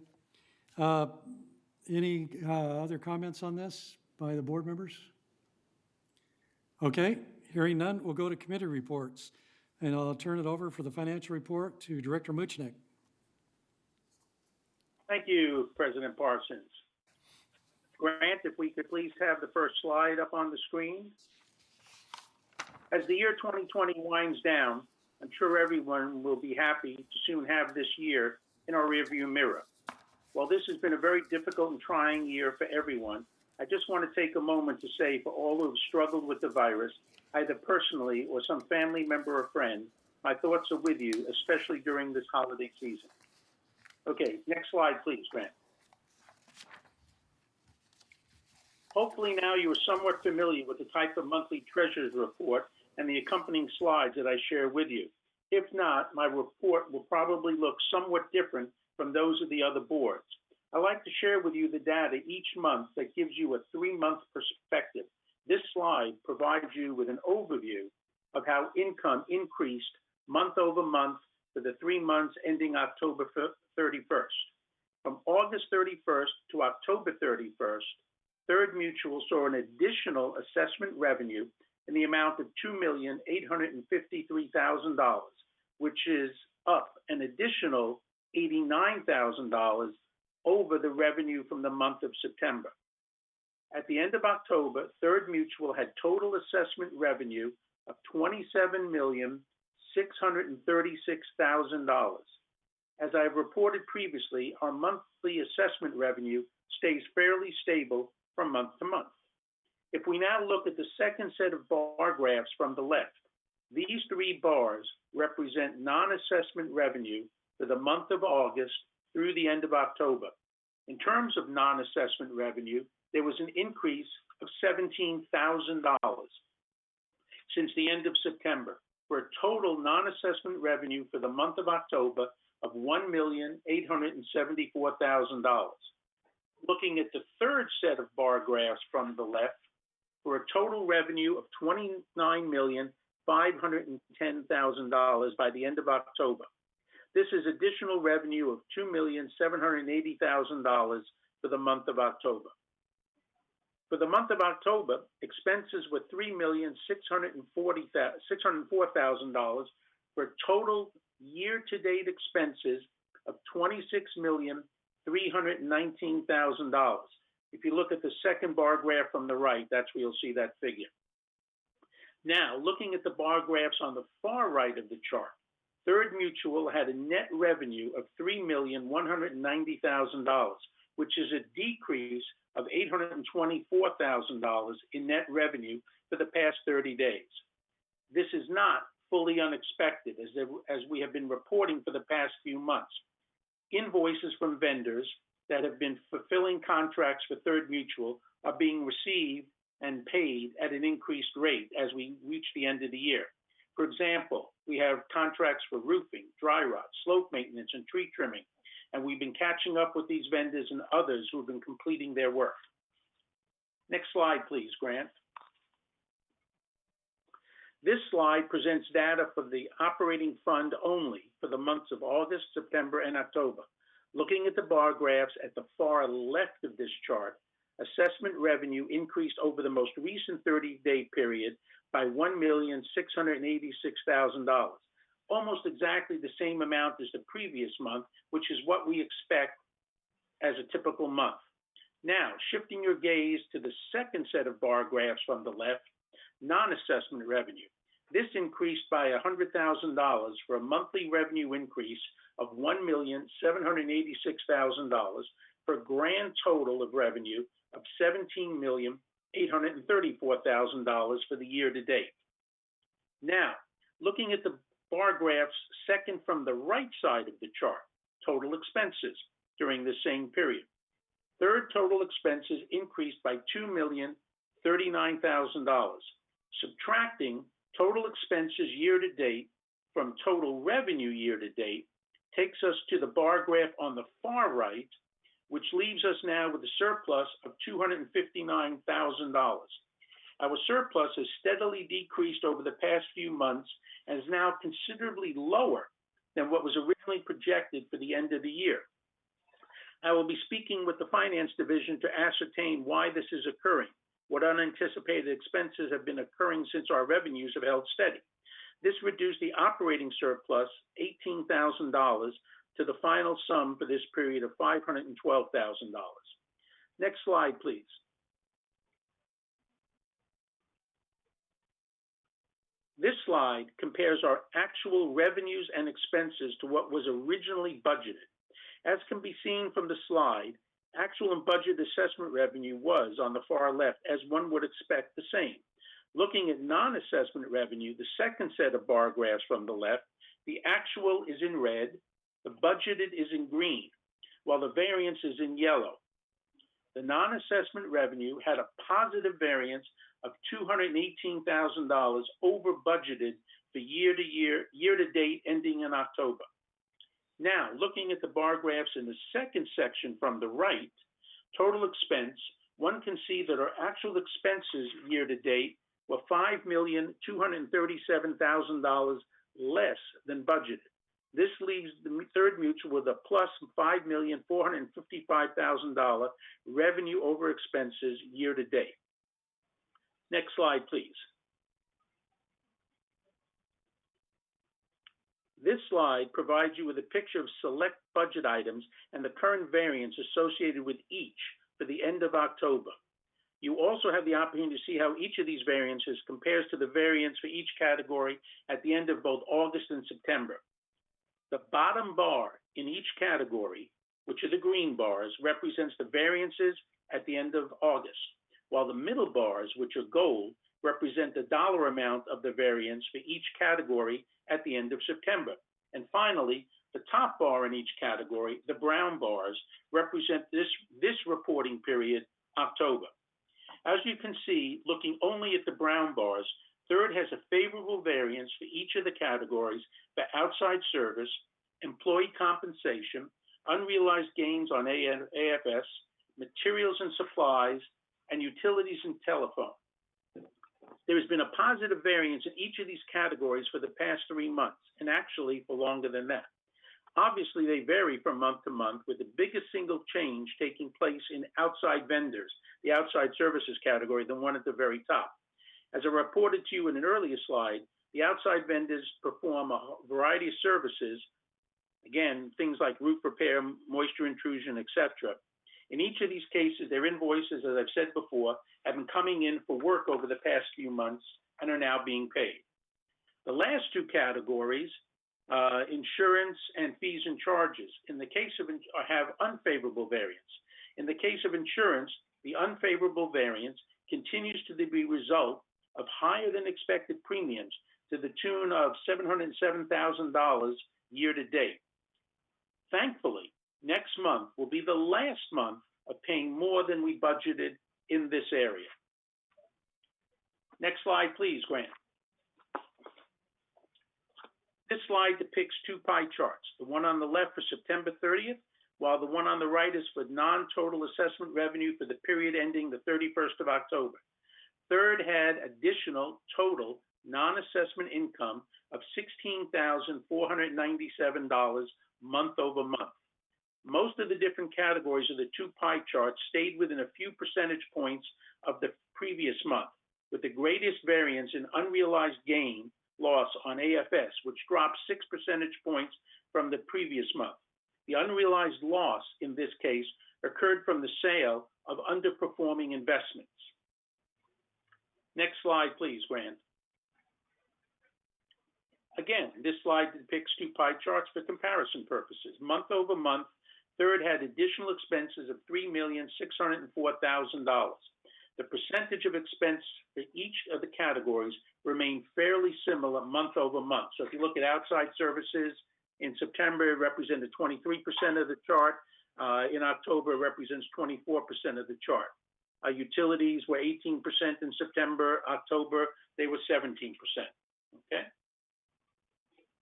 Any other comments on this by the board members? Okay, hearing none, we'll go to committee reports. And I'll turn it over for the financial report to Director Muchnick. Thank you, President Parsons. Grant, if we could please have the first slide up on the screen. As the year 2020 winds down, I'm sure everyone will be happy to soon have this year in our rearview mirror. While this has been a very difficult and trying year for everyone, I just want to take a moment to say for all who have struggled with the virus, either personally or some family member or friend, my thoughts are with you, especially during this holiday season. Okay, next slide, please, Grant. Hopefully now you are somewhat familiar with the type of monthly treasurer's report and the accompanying slides that I share with you. If not, my report will probably look somewhat different from those of the other boards. I like to share with you the data each month that gives you a 3-month perspective. This slide provides you with an overview of how income increased month over month for the 3 months ending October 31st. From August 31st to October 31st, Third Mutual saw an additional assessment revenue in the amount of $2,853,000, which is up an additional $89,000 over the revenue from the month of September. At the end of October, Third Mutual had total assessment revenue of $27,636,000. As I have reported previously, our monthly assessment revenue stays fairly stable from month to month. If we now look at the second set of bar graphs from the left, these 3 bars represent non-assessment revenue for the month of August through the end of October. In terms of non-assessment revenue, there was an increase of $17,000 since the end of September, for a total non-assessment revenue for the month of October of $1,874,000. Looking at the third set of bar graphs from the left, for a total revenue of $29,510,000 by the end of October. This is additional revenue of $2,780,000 for the month of October. For the month of October, expenses were $3,604,000 for a total year-to-date expenses of $26,319,000. If you look at the second bar graph from the right, that's where you'll see that figure. Now, looking at the bar graphs on the far right of the chart, Third Mutual had a net revenue of $3,190,000, which is a decrease of $824,000 in net revenue for the past 30 days. This is not fully unexpected, as we have been reporting for the past few months. Invoices from vendors that have been fulfilling contracts for Third Mutual are being received and paid at an increased rate as we reach the end of the year. For example, we have contracts for roofing, dry rot, slope maintenance, and tree trimming, and we've been catching up with these vendors and others who have been completing their work. Next slide, please, Grant. This slide presents data for the operating fund only for the months of August, September, and October. Looking at the bar graphs at the far left of this chart, assessment revenue increased over the most recent 30-day period by $1,686,000, almost exactly the same amount as the previous month, which is what we expect as a typical month. Now, shifting your gaze to the second set of bar graphs from the left, non-assessment revenue. This increased by $100,000 for a monthly revenue increase of $1,786,000 for a grand total of revenue of $17,834,000 for the year to date. Now, looking at the bar graphs second from the right side of the chart, total expenses during the same period. Third total expenses increased by $2,039,000. Subtracting total expenses year to date from total revenue year to date takes us to the bar graph on the far right, which leaves us now with a surplus of $259,000. Our surplus has steadily decreased over the past few months and is now considerably lower than what was originally projected for the end of the year. I will be speaking with the finance division to ascertain why this is occurring, what unanticipated expenses have been occurring since our revenues have held steady. This reduced the operating surplus $18,000 to the final sum for this period of $512,000. Next slide, please. This slide compares our actual revenues and expenses to what was originally budgeted. As can be seen from the slide, actual and budget assessment revenue was on the far left, as one would expect the same. Looking at non-assessment revenue, the second set of bar graphs from the left, the actual is in red, the budgeted is in green, while the variance is in yellow. The non-assessment revenue had a positive variance of $218,000 over budgeted for year to date ending in October. Now, looking at the bar graphs in the second section from the right, total expense, one can see that our actual expenses year to date were $5,237,000 less than budgeted. This leaves the Third Mutual with a plus $5,455,000 revenue over expenses year to date. Next slide, please. This slide provides you with a picture of select budget items and the current variance associated with each for the end of October. You also have the opportunity to see how each of these variances compares to the variance for each category at the end of both August and September. The bottom bar in each category, which are the green bars, represents the variances at the end of August, while the middle bars, which are gold, represent the dollar amount of the variance for each category at the end of September. And finally, the top bar in each category, the brown bars, represent this reporting period, October. As you can see, looking only at the brown bars, Third has a favorable variance for each of the categories for outside service, employee compensation, unrealized gains on AFS, materials and supplies, and utilities and telephone. There has been a positive variance in each of these categories for the past 3 months, and actually for longer than that. Obviously, they vary from month to month, with the biggest single change taking place in outside vendors, the outside services category, the one at the very top. As I reported to you in an earlier slide, The outside vendors perform a variety of services, again, things like roof repair, moisture intrusion, etc. In each of these cases, their invoices, as I've said before, have been coming in for work over the past few months and are now being paid. The last two categories, insurance and fees and charges, in the case of have unfavorable variance. In the case of insurance, the unfavorable variance continues to be the result of higher than expected premiums to the tune of $707,000 year to date. Thankfully, next month will be the last month of paying more than we budgeted in this area. Next slide, please, Grant. This slide depicts two pie charts, the one on the left for September 30th, while the one on the right is for non-total assessment revenue for the period ending the 31st of October. Third had additional total non-assessment income of $16,497 month over month. Most of the different categories of the two pie charts stayed within a few percentage points of the previous month, with the greatest variance in unrealized gain loss on AFS, which dropped 6 percentage points from the previous month. The unrealized loss in this case occurred from the sale of underperforming investments. Next slide, please, Grant. Again, this slide depicts two pie charts for comparison purposes. Month over month, Third had additional expenses of $3,604,000. The percentage of expense for each of the categories remained fairly similar month over month. So if you look at outside services, in September, it represented 23% of the chart. In October, it represents 24% of the chart. Utilities were 18% in September. October, they were 17%. Okay?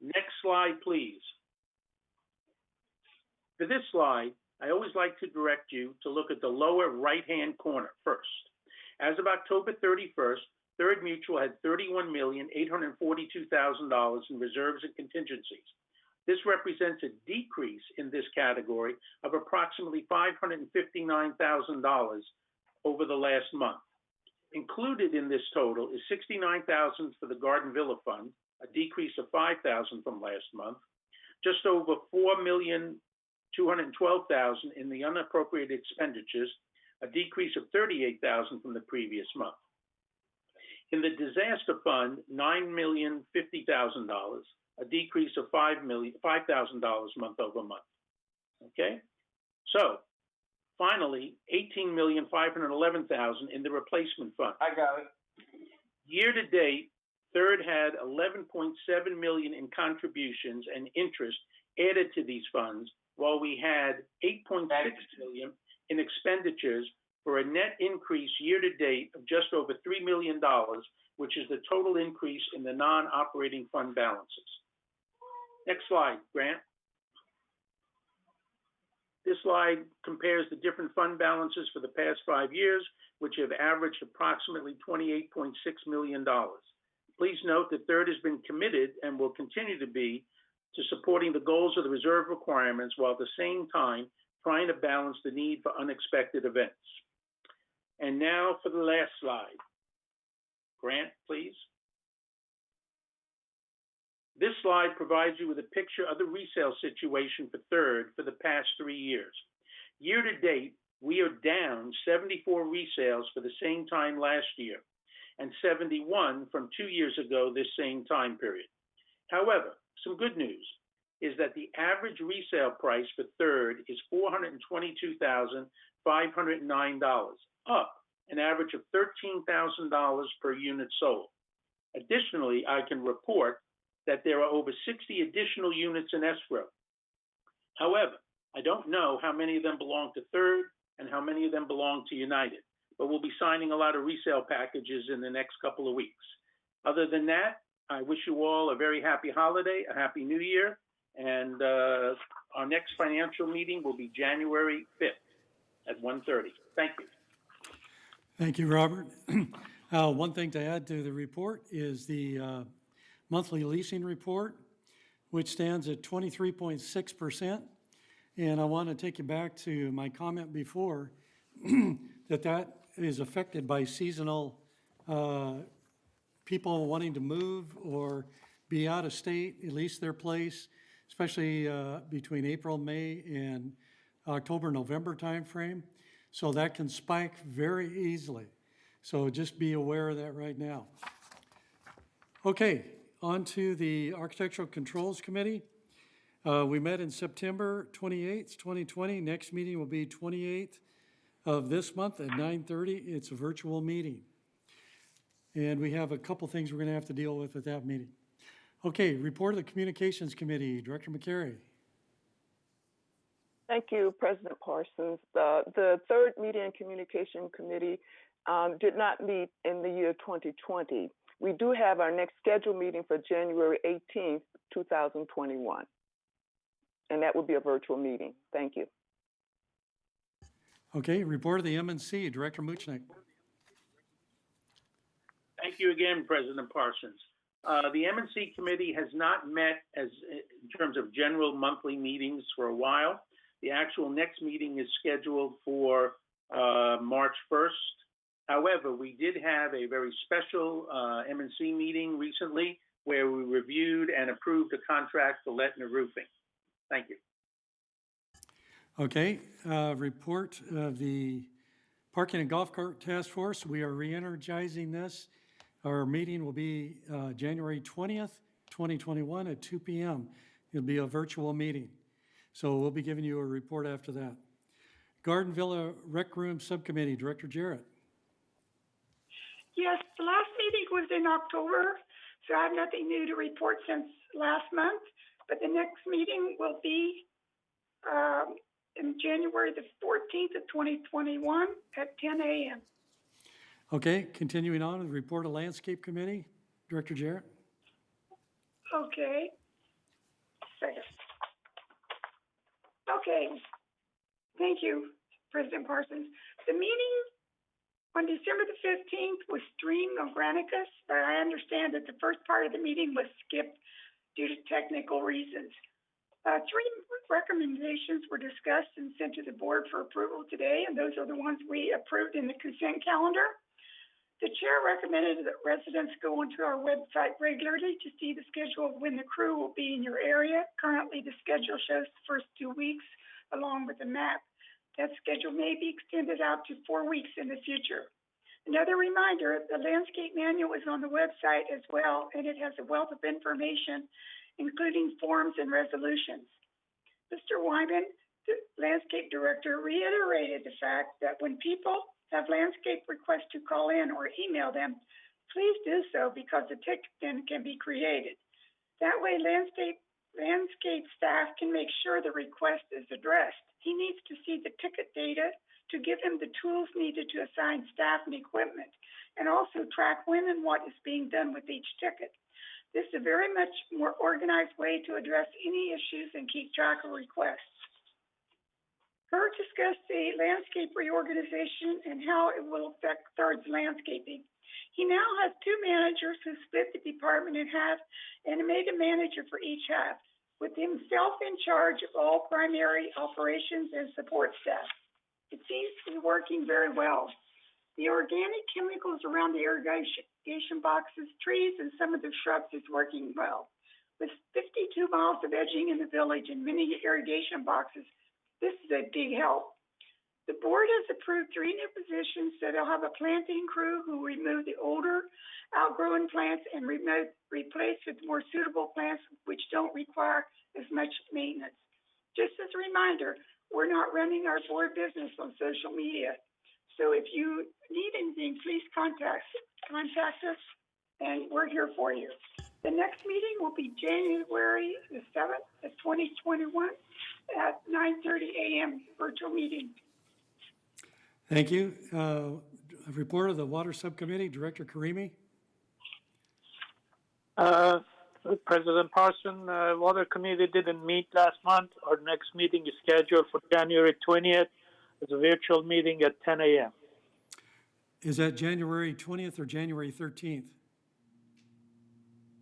Next slide, please. For this slide, I always like to direct you to look at the lower right-hand corner first. As of October 31st, Third Mutual had $31,842,000 in reserves and contingencies. This represents a decrease in this category of approximately $559,000 over the last month. Included in this total is $69,000 for the Garden Villa Fund, a decrease of $5,000 from last month, just over $4,212,000 in the unappropriated expenditures, a decrease of $38,000 from the previous month. In the Disaster Fund, $9,050,000, a decrease of $5,000 month over month. Okay? So, finally, $18,511,000 in the Replacement Fund. I got it. Year to date, Third had $11.7 million in contributions and interest added to these funds, while we had $8.6 million in expenditures for a net increase year to date of just over $3 million, which is the total increase in the non-operating fund balances. Next slide, Grant. This slide compares the different fund balances for the past 5 years, which have averaged approximately $28.6 million. Please note that Third has been committed and will continue to be to supporting the goals of the reserve requirements while at the same time trying to balance the need for unexpected events. And now for the last slide. Grant, please. This slide provides you with a picture of the resale situation for Third for the past 3 years. Year to date, we are down 74 resales for the same time last year and 71 from 2 years ago this same time period. However, some good news is that the average resale price for Third is $422,509, up an average of $13,000 per unit sold. Additionally, I can report that there are over 60 additional units in escrow. However, I don't know how many of them belong to Third and how many of them belong to United, but we'll be signing a lot of resale packages in the next couple of weeks. Other than that, I wish you all a very happy holiday, a happy new year, and our next financial meeting will be January 5th at 1:30. Thank you. Thank you, Robert. One thing to add to the report is the monthly leasing report, which stands at 23.6%. And I want to take you back to my comment before that is affected by seasonal people wanting to move or be out of state, at least their place, especially between April, May, and October, November timeframe. So that can spike very easily. So just be aware of that right now. Okay, on to the Architectural Controls Committee. We met in September 28th, 2020. Next meeting will be 28th of this month at 9:30. It's a virtual meeting. And we have a couple things we're going to have to deal with at that meeting. Okay, report of the Communications Committee, Director McCary. Thank you, President Parsons. The third meeting and communication committee did not meet in the year 2020. We do have our next scheduled meeting for January 18th, 2021. And that will be a virtual meeting. Thank you. Okay, report of the M&C, Director Muchnick. Thank you again, President Parsons. The M&C committee has not met in terms of general monthly meetings for a while. The actual next meeting is scheduled for March 1st. However, we did have a very special M&C meeting recently where we reviewed and approved a contract for Lettner Roofing. Thank you. Okay, report of the Parking and Golf Cart Task Force. We are re-energizing this. Our meeting will be January 20th, 2021 at 2 p.m. It'll be a virtual meeting. So we'll be giving you a report after that. Garden Villa Rec Room Subcommittee, Director Jarrett. Yes, the last meeting was in October, so I have nothing new to report since last month. But the next meeting will be in January the 14th of 2021 at 10 a.m. Okay, continuing on with the report of Landscape Committee, Director Jarrett. Okay. Second. Okay. Thank you, President Parsons. The meeting on December the 15th was streamed on Granicus, but I understand that the first part of the meeting was skipped due to technical reasons. Three recommendations were discussed and sent to the board for approval today, and those are the ones we approved in the consent calendar. The chair recommended that residents go onto our website regularly to see the schedule of when the crew will be in your area. Currently, the schedule shows the first 2 weeks along with the map. That schedule may be extended out to 4 weeks in the future. Another reminder, the landscape manual is on the website as well, and it has a wealth of information, including forms and resolutions. Mr. Wyman, the landscape director, reiterated the fact that when people have landscape requests to call in or email them, please do so because a ticket then can be created. That way, landscape staff can make sure the request is addressed. He needs to see the ticket data to give him the tools needed to assign staff and equipment, and also track when and what is being done with each ticket. This is a very much more organized way to address any issues and keep track of requests. Kurt discussed the landscape reorganization and how it will affect Third's landscaping. He now has two managers who split the department in half and made a manager for each half, with himself in charge of all primary operations and support staff. It seems to be working very well. The organic chemicals around the irrigation boxes, trees, and some of the shrubs is working well. With 52 miles of edging in the village and many irrigation boxes, this is a big help. The board has approved 3 new positions that will have a planting crew who remove the older, outgrown plants and replace with more suitable plants which don't require as much maintenance. Just as a reminder, we're not running our board business on social media. So if you need anything, please contact us, and we're here for you. The next meeting will be January the 7th of 2021 at 9:30 a.m. virtual meeting. Thank you. A report of the Water Subcommittee, Director Karimi. President Parsons, Water Committee didn't meet last month. Our next meeting is scheduled for January 20th. It's a virtual meeting at 10 a.m. Is that January 20th or January 13th?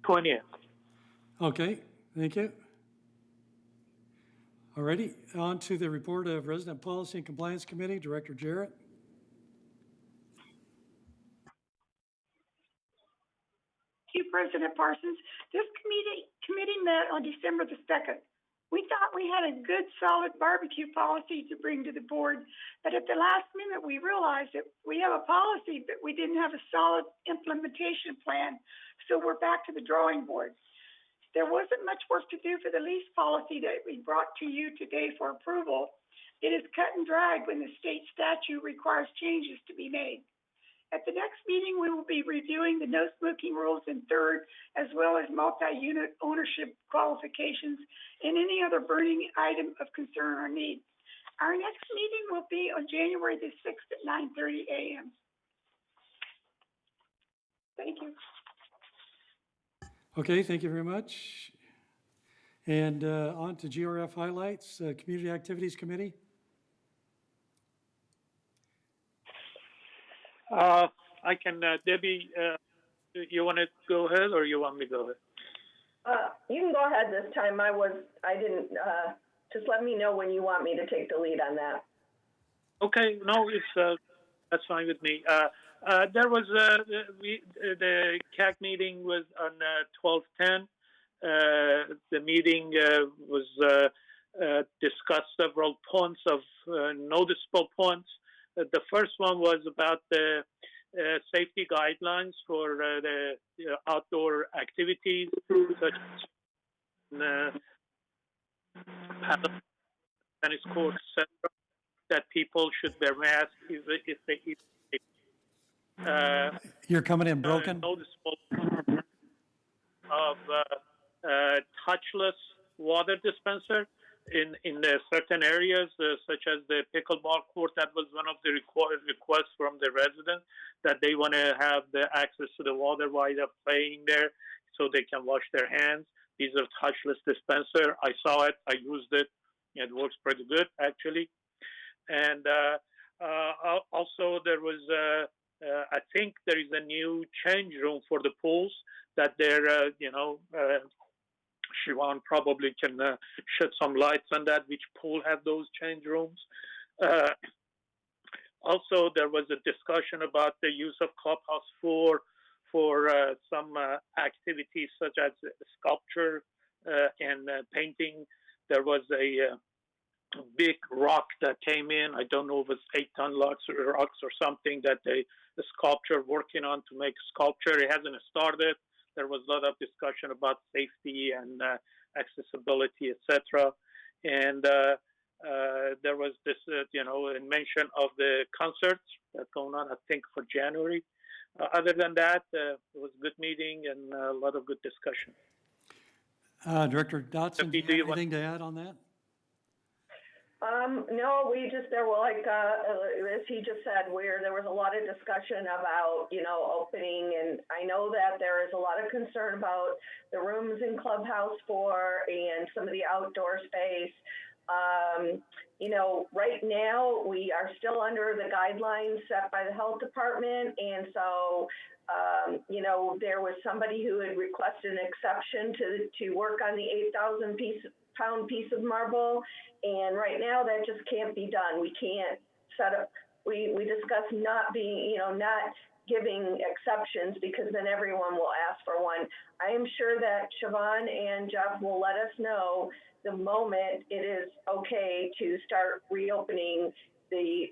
20th. Okay, thank you. All righty, on to the report of Resident Policy and Compliance Committee, Director Jarrett. President Parsons. This committee met on December the 2nd. We thought we had a good, solid barbecue policy to bring to the board, but at the last minute, we realized that we have a policy, but we didn't have a solid implementation plan, so we're back to the drawing board. There wasn't much work to do for the lease policy that we brought to you today for approval. It is cut and dried when the state statute requires changes to be made. At the next meeting, we will be reviewing the no smoking rules in third, as well as multi-unit ownership qualifications and any other burning item of concern or need. Our next meeting will be on January the 6th at 9:30 a.m. Thank you. Okay, thank you very much. And on to GRF highlights, Community Activities Committee. I can, Debbie, you want to go ahead or you want me to go ahead? You can go ahead this time. I didn't, just let me know when you want me to take the lead on that. Okay, no, that's fine with me. There was, the CAC meeting was on 12/10. The meeting was discussed several points of noticeable points. The first one was about the safety guidelines for the outdoor activities, such as paddle, tennis courts, etc., that people should wear masks if they eat. You're coming in broken. Noticeable of touchless water dispenser in certain areas, such as the pickleball court. That was one of the requests from the residents, that they want to have the access to the water while they're playing there, so they can wash their hands. These are touchless dispenser. I saw it. I used it. It works pretty good, actually. And also there was, I think there is a new change room for the pools that they're, Siobahn probably can shed some lights on that, which pool have those change rooms. Also, there was a discussion about the use of Clubhouse for some activities such as sculpture and painting. There was a big rock that came in. I don't know if it's 8-ton rocks or something that the sculpture working on to make sculpture. It hasn't started. There was a lot of discussion about safety and accessibility, etc. And there was this, mention of the concerts that's going on, I think, for January. Other than that, it was a good meeting and a lot of good discussion. Director Dotson, do you have anything to add on that? No, there were as he just said, there was a lot of discussion about, opening, and I know that there is a lot of concern about the rooms in Clubhouse 4 and some of the outdoor space. Right now we are still under the guidelines set by the health department, and so, there was somebody who had requested an exception to work on the 8,000-pound piece of marble. And right now that just can't be done. We can't set up, we discussed not giving exceptions, because then everyone will ask for one. I am sure that Siobahn and Jeff will let us know the moment it is okay to start reopening the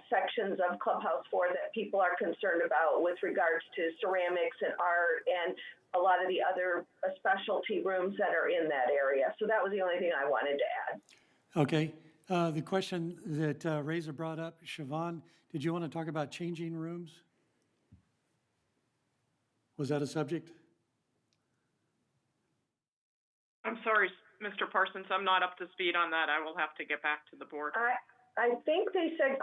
sections of Clubhouse 4 that people are concerned about with regards to ceramics and art and a lot of the other specialty rooms that are in that area. So that was the only thing I wanted to add. Okay. The question that Reza brought up, Siobahn, did you want to talk about changing rooms? Was that a subject? I'm sorry, Mr. Parsons, I'm not up to speed on that. I will have to get back to the board. I think they said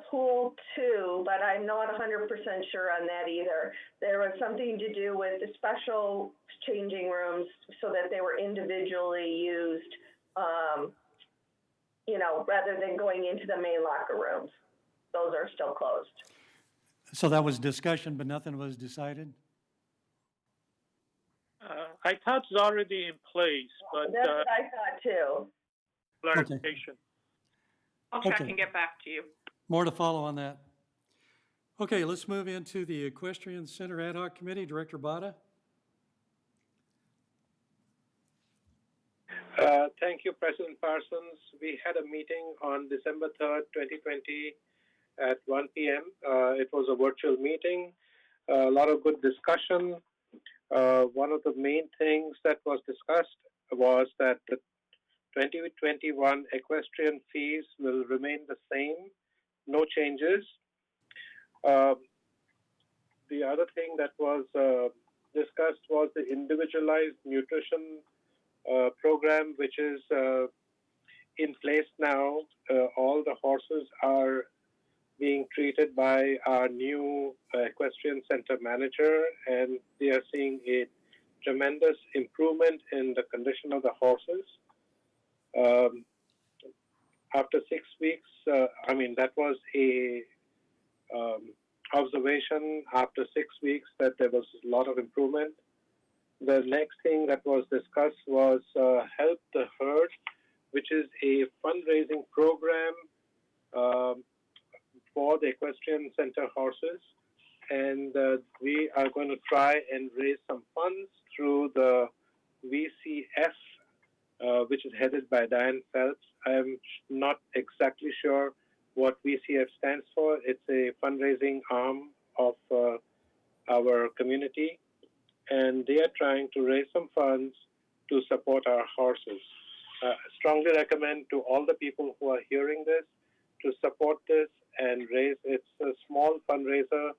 pool 2, but I'm not 100% sure on that either. There was something to do with the special changing rooms so that they were individually used, rather than going into the main locker rooms. Those are still closed. So that was discussion, but nothing was decided? I thought it's already in place, but that's what I thought too. Clarification. I'll check and get back to you. More to follow on that. Okay, let's move into the Equestrian Center Ad Hoc Committee. Director Bada. Thank you, President Parsons. We had a meeting on December 3rd, 2020 at 1 p.m. It was a virtual meeting, a lot of good discussion. One of the main things that was discussed was that the 2021 equestrian fees will remain the same, no changes. The other thing that was discussed was the individualized nutrition program, which is in place now. All the horses are being treated by our new equestrian center manager, and they are seeing a tremendous improvement in the condition of the horses. After 6 weeks, that was a observation after 6 weeks that there was a lot of improvement. The next thing that was discussed was Help the Herd, which is a fundraising program for the equestrian center horses. And we are going to try and raise some funds through the VCF, which is headed by Diane Phelps. I'm not exactly sure what VCF stands for. It's a fundraising arm of our community, and they are trying to raise some funds to support our horses. Strongly recommend to all the people who are hearing this to support this and raise. It's a small fundraiser,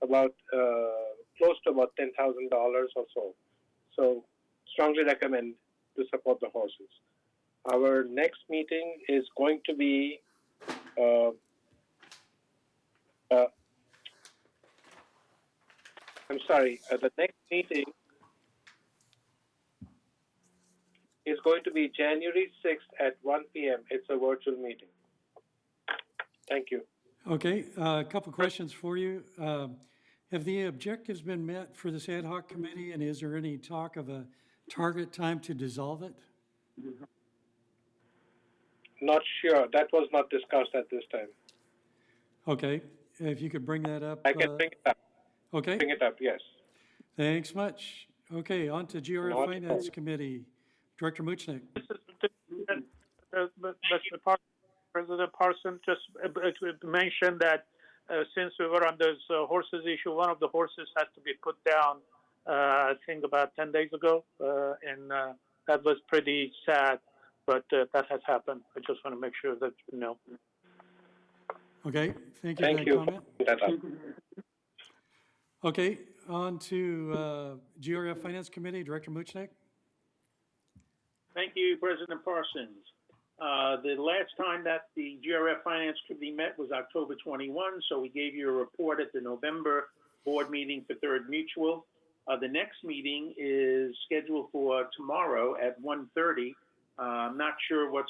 about close to about $10,000 or so. So strongly recommend to support the horses. Our next meeting is going to be the next meeting is going to be January 6th at 1 p.m. It's a virtual meeting. Thank you. Okay, a couple questions for you. Have the objectives been met for this ad hoc committee, and is there any talk of a target time to dissolve it? Not sure. That was not discussed at this time. Okay, if you could bring that up. I can bring it up. Okay. Bring it up, yes. Thanks much. Okay, on to GRF Finance Committee. Director Muchnick. President Parsons just mentioned that since we were on this horses issue, one of the horses had to be put down, I think about 10 days ago, and that was pretty sad, but that has happened. I just want to make sure that you know. Okay, thank you for that comment. Okay, on to GRF Finance Committee, Director Muchnick. Thank you, President Parsons. The last time that the GRF Finance Committee met was October 21, so we gave you a report at the November board meeting for Third Mutual. The next meeting is scheduled for tomorrow at 1:30. I'm not sure what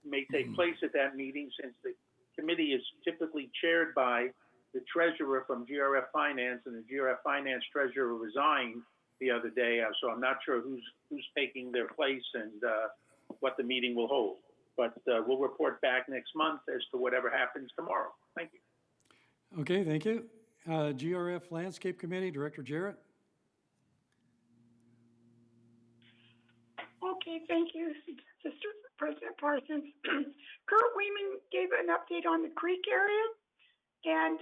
may take place at that meeting, since the committee is typically chaired by the treasurer from GRF Finance, and the GRF Finance treasurer resigned the other day, so I'm not sure who's taking their place and what the meeting will hold. But we'll report back next month as to whatever happens tomorrow. Thank you. Okay, thank you. GRF Landscape Committee, Director Jarrett. Okay, thank you, Mr. President Parsons. Kurt Weeman gave an update on the creek area, and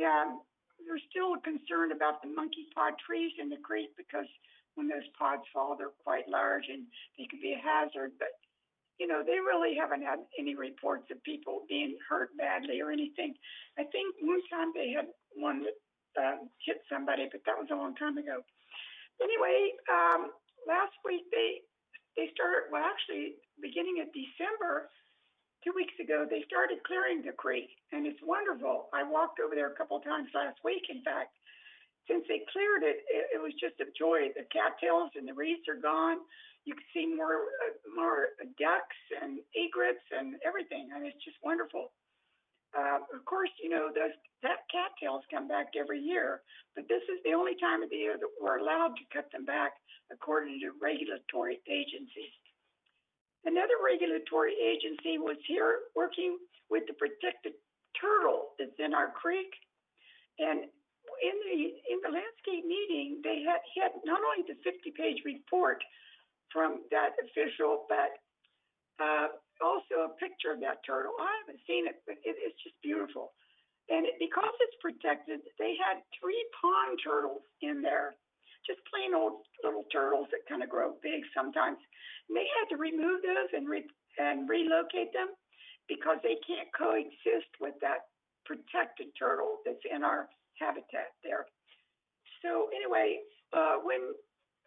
we're still concerned about the monkey pod trees in the creek, because when those pods fall, they're quite large and they could be a hazard. But they really haven't had any reports of people being hurt badly or anything. I think one time they had one that hit somebody, but that was a long time ago. Anyway, last week they started, well, actually, beginning of December, 2 weeks ago, they started clearing the creek, and it's wonderful. I walked over there a couple times last week, in fact. Since they cleared it, it was just a joy. The cattails and the reeds are gone. You can see more ducks and egrets and everything. I mean, it's just wonderful. Of course, that cattails come back every year, but this is the only time of the year that we're allowed to cut them back according to regulatory agencies. Another regulatory agency was here working with the protected turtle that's in our creek, and in the landscape meeting, they had not only the 50-page report from that official, but Also a picture of that turtle. I haven't seen it, but it's just beautiful. And because it's protected, they had 3 pond turtles in there, just plain old little turtles that kind of grow big sometimes. And they had to remove those and relocate them because they can't coexist with that protected turtle that's in our habitat there. So anyway, when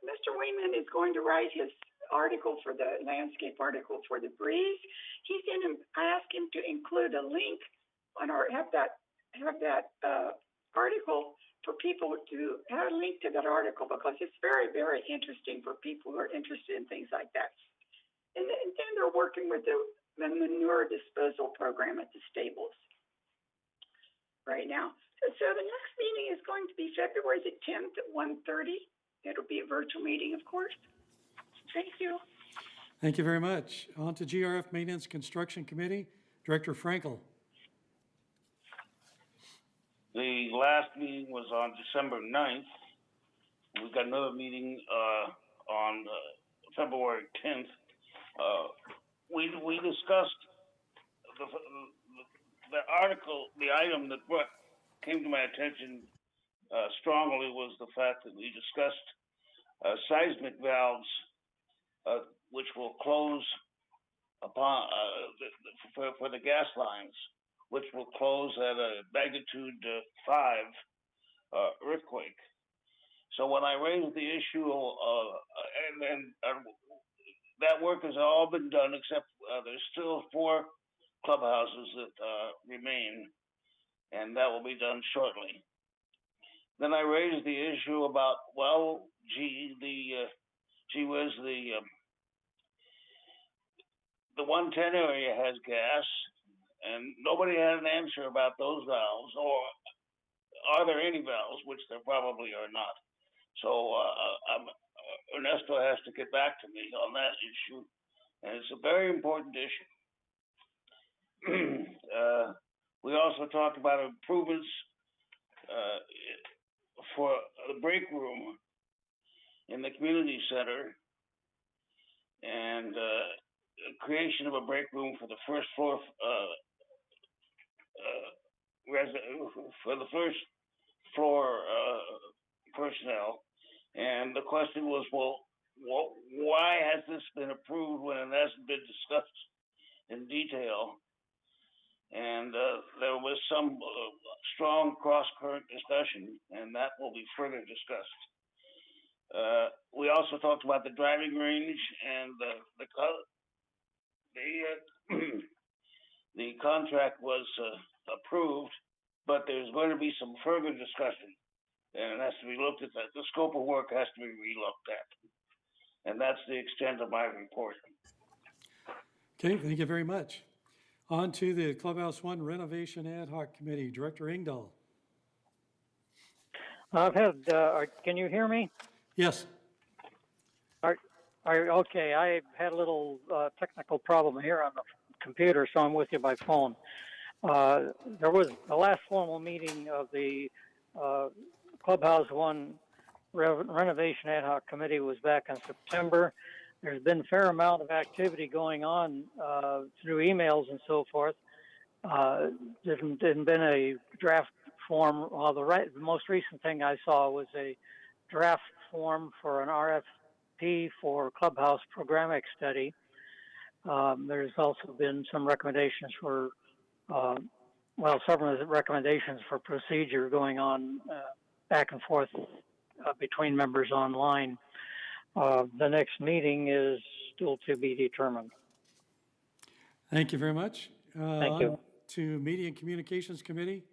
Mr. Wayman is going to write his article for the landscape article for the breeze, I asked him to include a link on have that article for people to have a link to that article because it's very, very interesting for people who are interested in things like that. And then they're working with the manure disposal program at the stables right now. So the next meeting is going to be February the 10th at 1:30. It'll be a virtual meeting, of course. Thank you. Thank you very much. On to GRF Maintenance Construction Committee, Director Frankel. The last meeting was on December 9th. We got another meeting on February 10th. We discussed the article, the item that came to my attention strongly was the fact that we discussed seismic valves which will close upon for the gas lines, which will close at a magnitude 5 earthquake. So when I raised the issue, that work has all been done except there's still 4 clubhouses that remain, and that will be done shortly. Then I raised the issue about, well, the 110 area has gas, and nobody had an answer about those valves, or are there any valves, which there probably are not. So Ernesto has to get back to me on that issue, and it's a very important issue. We also talked about improvements for the break room in the community center, and creation of a break room for the first floor personnel. And the question was, well, why has this been approved when it hasn't been discussed in detail? And there was some strong cross-current discussion, and that will be further discussed. We also talked about the driving range, and the contract was approved, but there's going to be some further discussion, and it has to be looked at. The scope of work has to be relooked at, and that's the extent of my report. Okay, thank you very much. On to the Clubhouse 1 Renovation Ad Hoc Committee, Director Engdahl. I've had, can you hear me? Yes. Okay, I had a little technical problem here on the computer, so I'm with you by phone. There was the last formal meeting of the Clubhouse 1 Renovation Ad Hoc Committee was back in September. There's been a fair amount of activity going on through emails and so forth. There's been a draft form. Well, the most recent thing I saw was a draft form for an RFP for Clubhouse Programmatic Study. There's also been some recommendations for, several recommendations for procedure going on back and forth between members online. The next meeting is still to be determined. Thank you very much. Thank you. To Media and Communications Committee,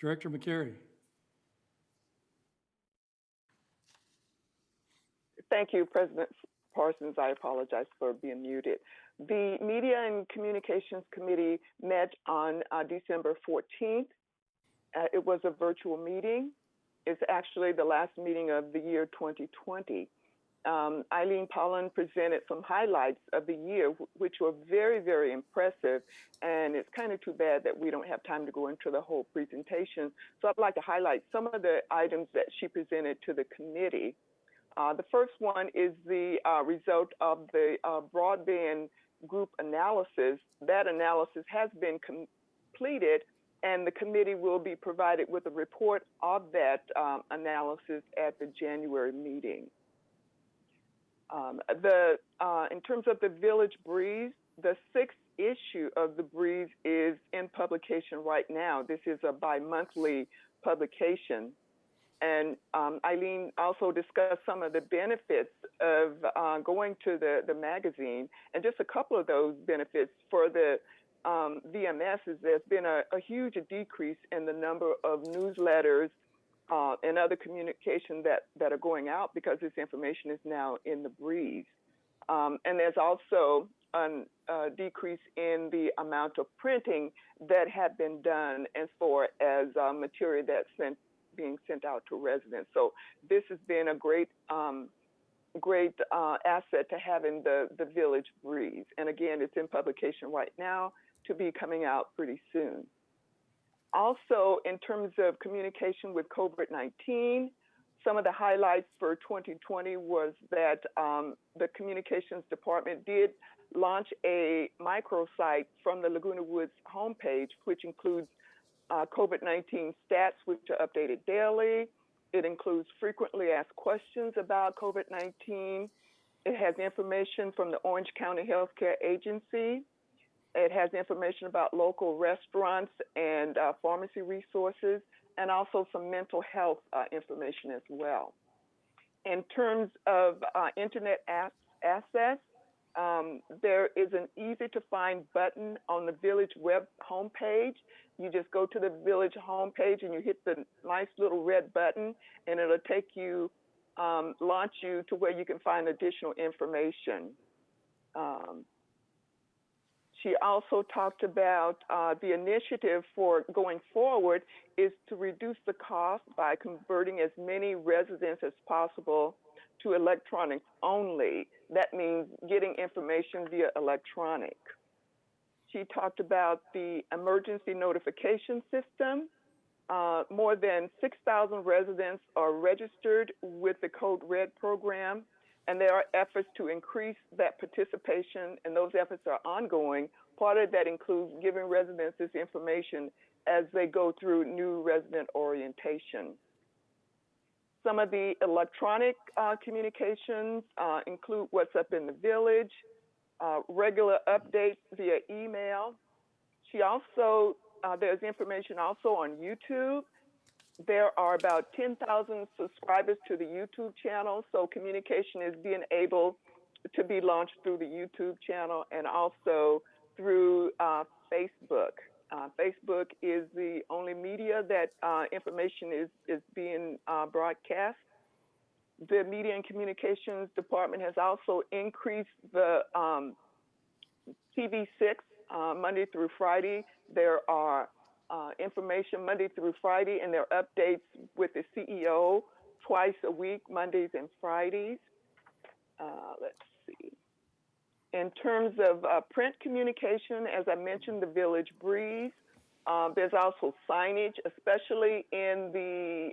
Director McCary. Thank you, President Parsons. I apologize for being muted. The Media and Communications Committee met on December 14th. It was a virtual meeting. It's actually the last meeting of the year 2020. Eileen Pollan presented some highlights of the year, which were very, very impressive. And it's kind of too bad that we don't have time to go into the whole presentation. So I'd like to highlight some of the items that she presented to the committee. The first one is the result of the broadband group analysis. That analysis has been completed, and the committee will be provided with a report of that analysis at the January meeting. In terms of the Village Breeze, the 6th issue of the Breeze is in publication right now. This is a bi-monthly publication. And Eileen also discussed some of the benefits of going to the magazine. And just a couple of those benefits for the VMS is there's been a huge decrease in the number of newsletters and other communication that are going out because this information is now in the Breeze. And there's also a decrease in the amount of printing that had been done as far as material that's being sent out to residents. So this has been a great asset to having the Village Breeze. And again, it's in publication right now to be coming out pretty soon. Also, in terms of communication with COVID-19, some of the highlights for 2020 was that the communications department did launch a microsite from the Laguna Woods homepage, which includes COVID-19 stats, which are updated daily. It includes frequently asked questions about COVID-19. It has information from the Orange County Healthcare Agency. It has information about local restaurants and pharmacy resources, and also some mental health information as well. In terms of internet access, there is an easy to find button on the Village web homepage. You just go to the Village homepage and you hit the nice little red button, and it'll take you, launch you to where you can find additional information. She also talked about the initiative for going forward is to reduce the cost by converting as many residents as possible to electronics only. That means getting information via electronic. She talked about the emergency notification system. More than 6,000 residents are registered with the Code Red program, and there are efforts to increase that participation, and those efforts are ongoing. Part of that includes giving residents this information as they go through new resident orientation. Some of the electronic communications include what's up in the Village, regular updates via email. She also, there's information also on YouTube. There are about 10,000 subscribers to the YouTube channel, so communication is being able to be launched through the YouTube channel and also through Facebook. Facebook is the only media that information is being broadcast. The Media and Communications Department has also increased the TV6 Monday through Friday. There are information Monday through Friday, and there are updates with the CEO twice a week, Mondays and Fridays. Let's see. In terms of print communication, as I mentioned, the Village Breeze. There's also signage, especially in the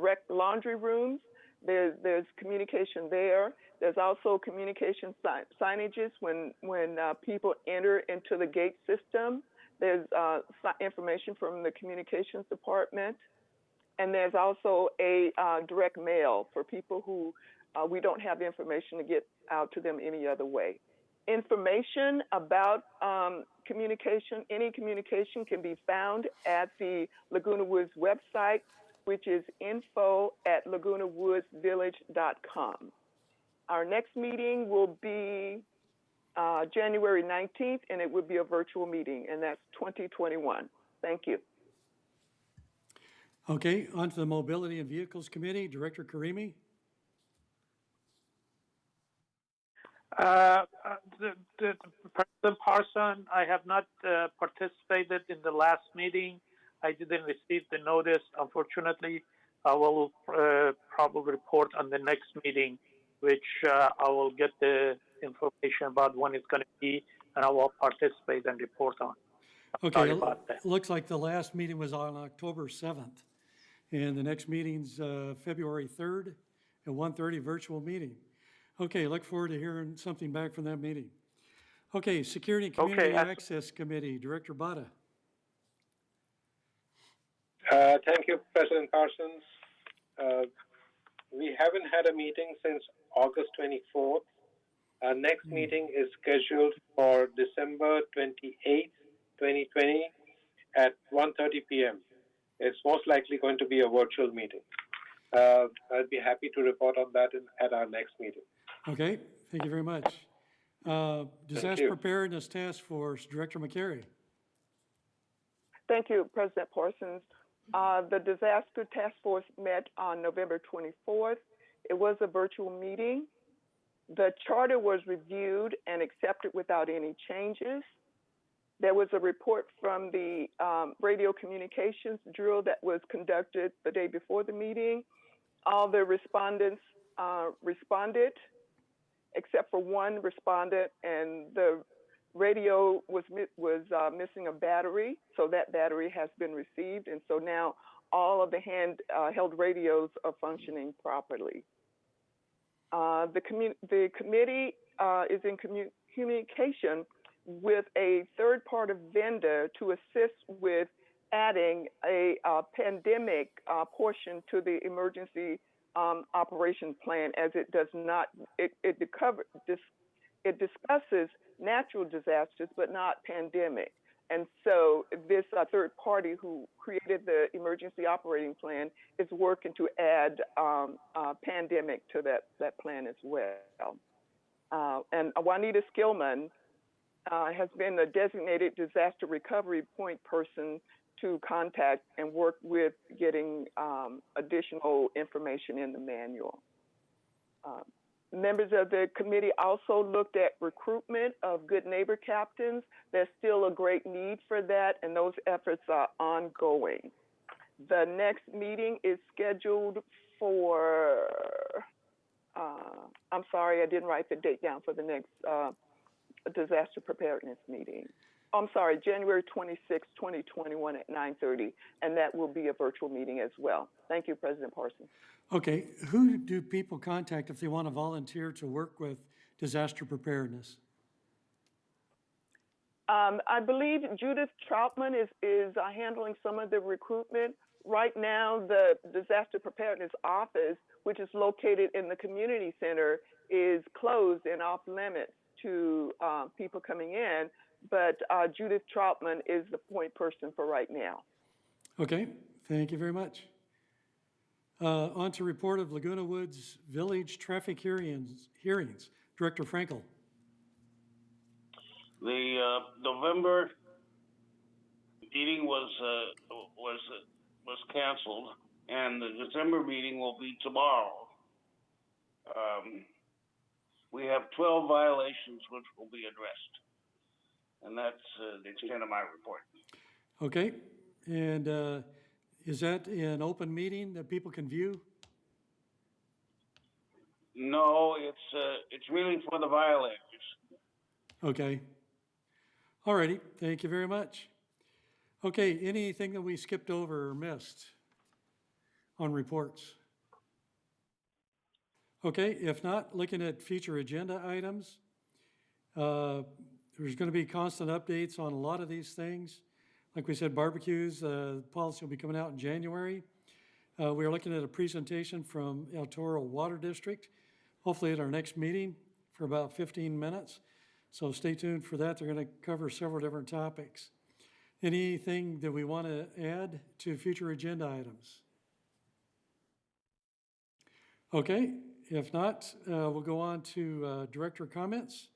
rec laundry rooms. There's communication there. There's also communication signages when people enter into the gate system. There's information from the communications department. And there's also a direct mail for people who we don't have information to get out to them any other way. Information about communication, any communication, can be found at the Laguna Woods website, which is info@lagunawoodsvillage.com. Our next meeting will be January 19th, and it will be a virtual meeting, and that's 2021. Thank you. Okay, on to the Mobility and Vehicles Committee. Director Karimi. President Parsons, I have not participated in the last meeting. I didn't receive the notice. Unfortunately, I will probably report on the next meeting, which I will get the information about when it's going to be, and I will participate and report on. Okay, looks like the last meeting was on October 7th, and the next meeting's February 3rd at 1:30 virtual meeting. Okay, look forward to hearing something back from that meeting. Okay, Security and Community Access Committee, Director Bada. Thank you, President Parsons. We haven't had a meeting since August 24th. Our next meeting is scheduled for December 28th, 2020 at 1:30 p.m. It's most likely going to be a virtual meeting. I'd be happy to report on that at our next meeting. Okay, thank you very much. Disaster Preparedness Task Force, Director McCary. Thank you, President Parsons. The Disaster Task Force met on November 24th. It was a virtual meeting. The charter was reviewed and accepted without any changes. There was a report from the radio communications drill that was conducted the day before the meeting. All the respondents responded, except for one respondent, and the radio was missing a battery, so that battery has been received, and so now all of the handheld radios are functioning properly. The committee is in communication with a third-party vendor to assist with adding a pandemic portion to the emergency operation plan, as it does not, it discusses natural disasters, but not pandemic. And so this third party who created the emergency operating plan is working to add pandemic to that plan as well. And Juanita Skillman has been a designated disaster recovery point person to contact and work with getting additional information in the manual. Members of the committee also looked at recruitment of good neighbor captains. There's still a great need for that, and those efforts are ongoing. The next meeting is scheduled for, I'm sorry, I didn't write the date down for the next disaster preparedness meeting. I'm sorry, January 26, 2021 at 9:30, and that will be a virtual meeting as well. Thank you, President Parsons. Okay, who do people contact if they want to volunteer to work with disaster preparedness? I believe Judith Troutman is handling some of the recruitment. Right now, the disaster preparedness office, which is located in the community center, is closed and off limits to people coming in, but Judith Troutman is the point person for right now. Okay, thank you very much. On to report of Laguna Woods Village traffic hearings. Director Frankel. The November meeting was canceled, and the December meeting will be tomorrow. We have 12 violations which will be addressed, and that's the extent of my report. Okay, and is that an open meeting that people can view? No, it's really for the violators. Okay. All righty, thank you very much. Okay, anything that we skipped over or missed on reports? Okay, if not, looking at future agenda items, there's going to be constant updates on a lot of these things. Like we said, barbecues, policy will be coming out in January. We are looking at a presentation from El Toro Water District, hopefully at our next meeting for about 15 minutes. So stay tuned for that. They're going to cover several different topics. Anything that we want to add to future agenda items? Okay, if not, we'll go on to director comments.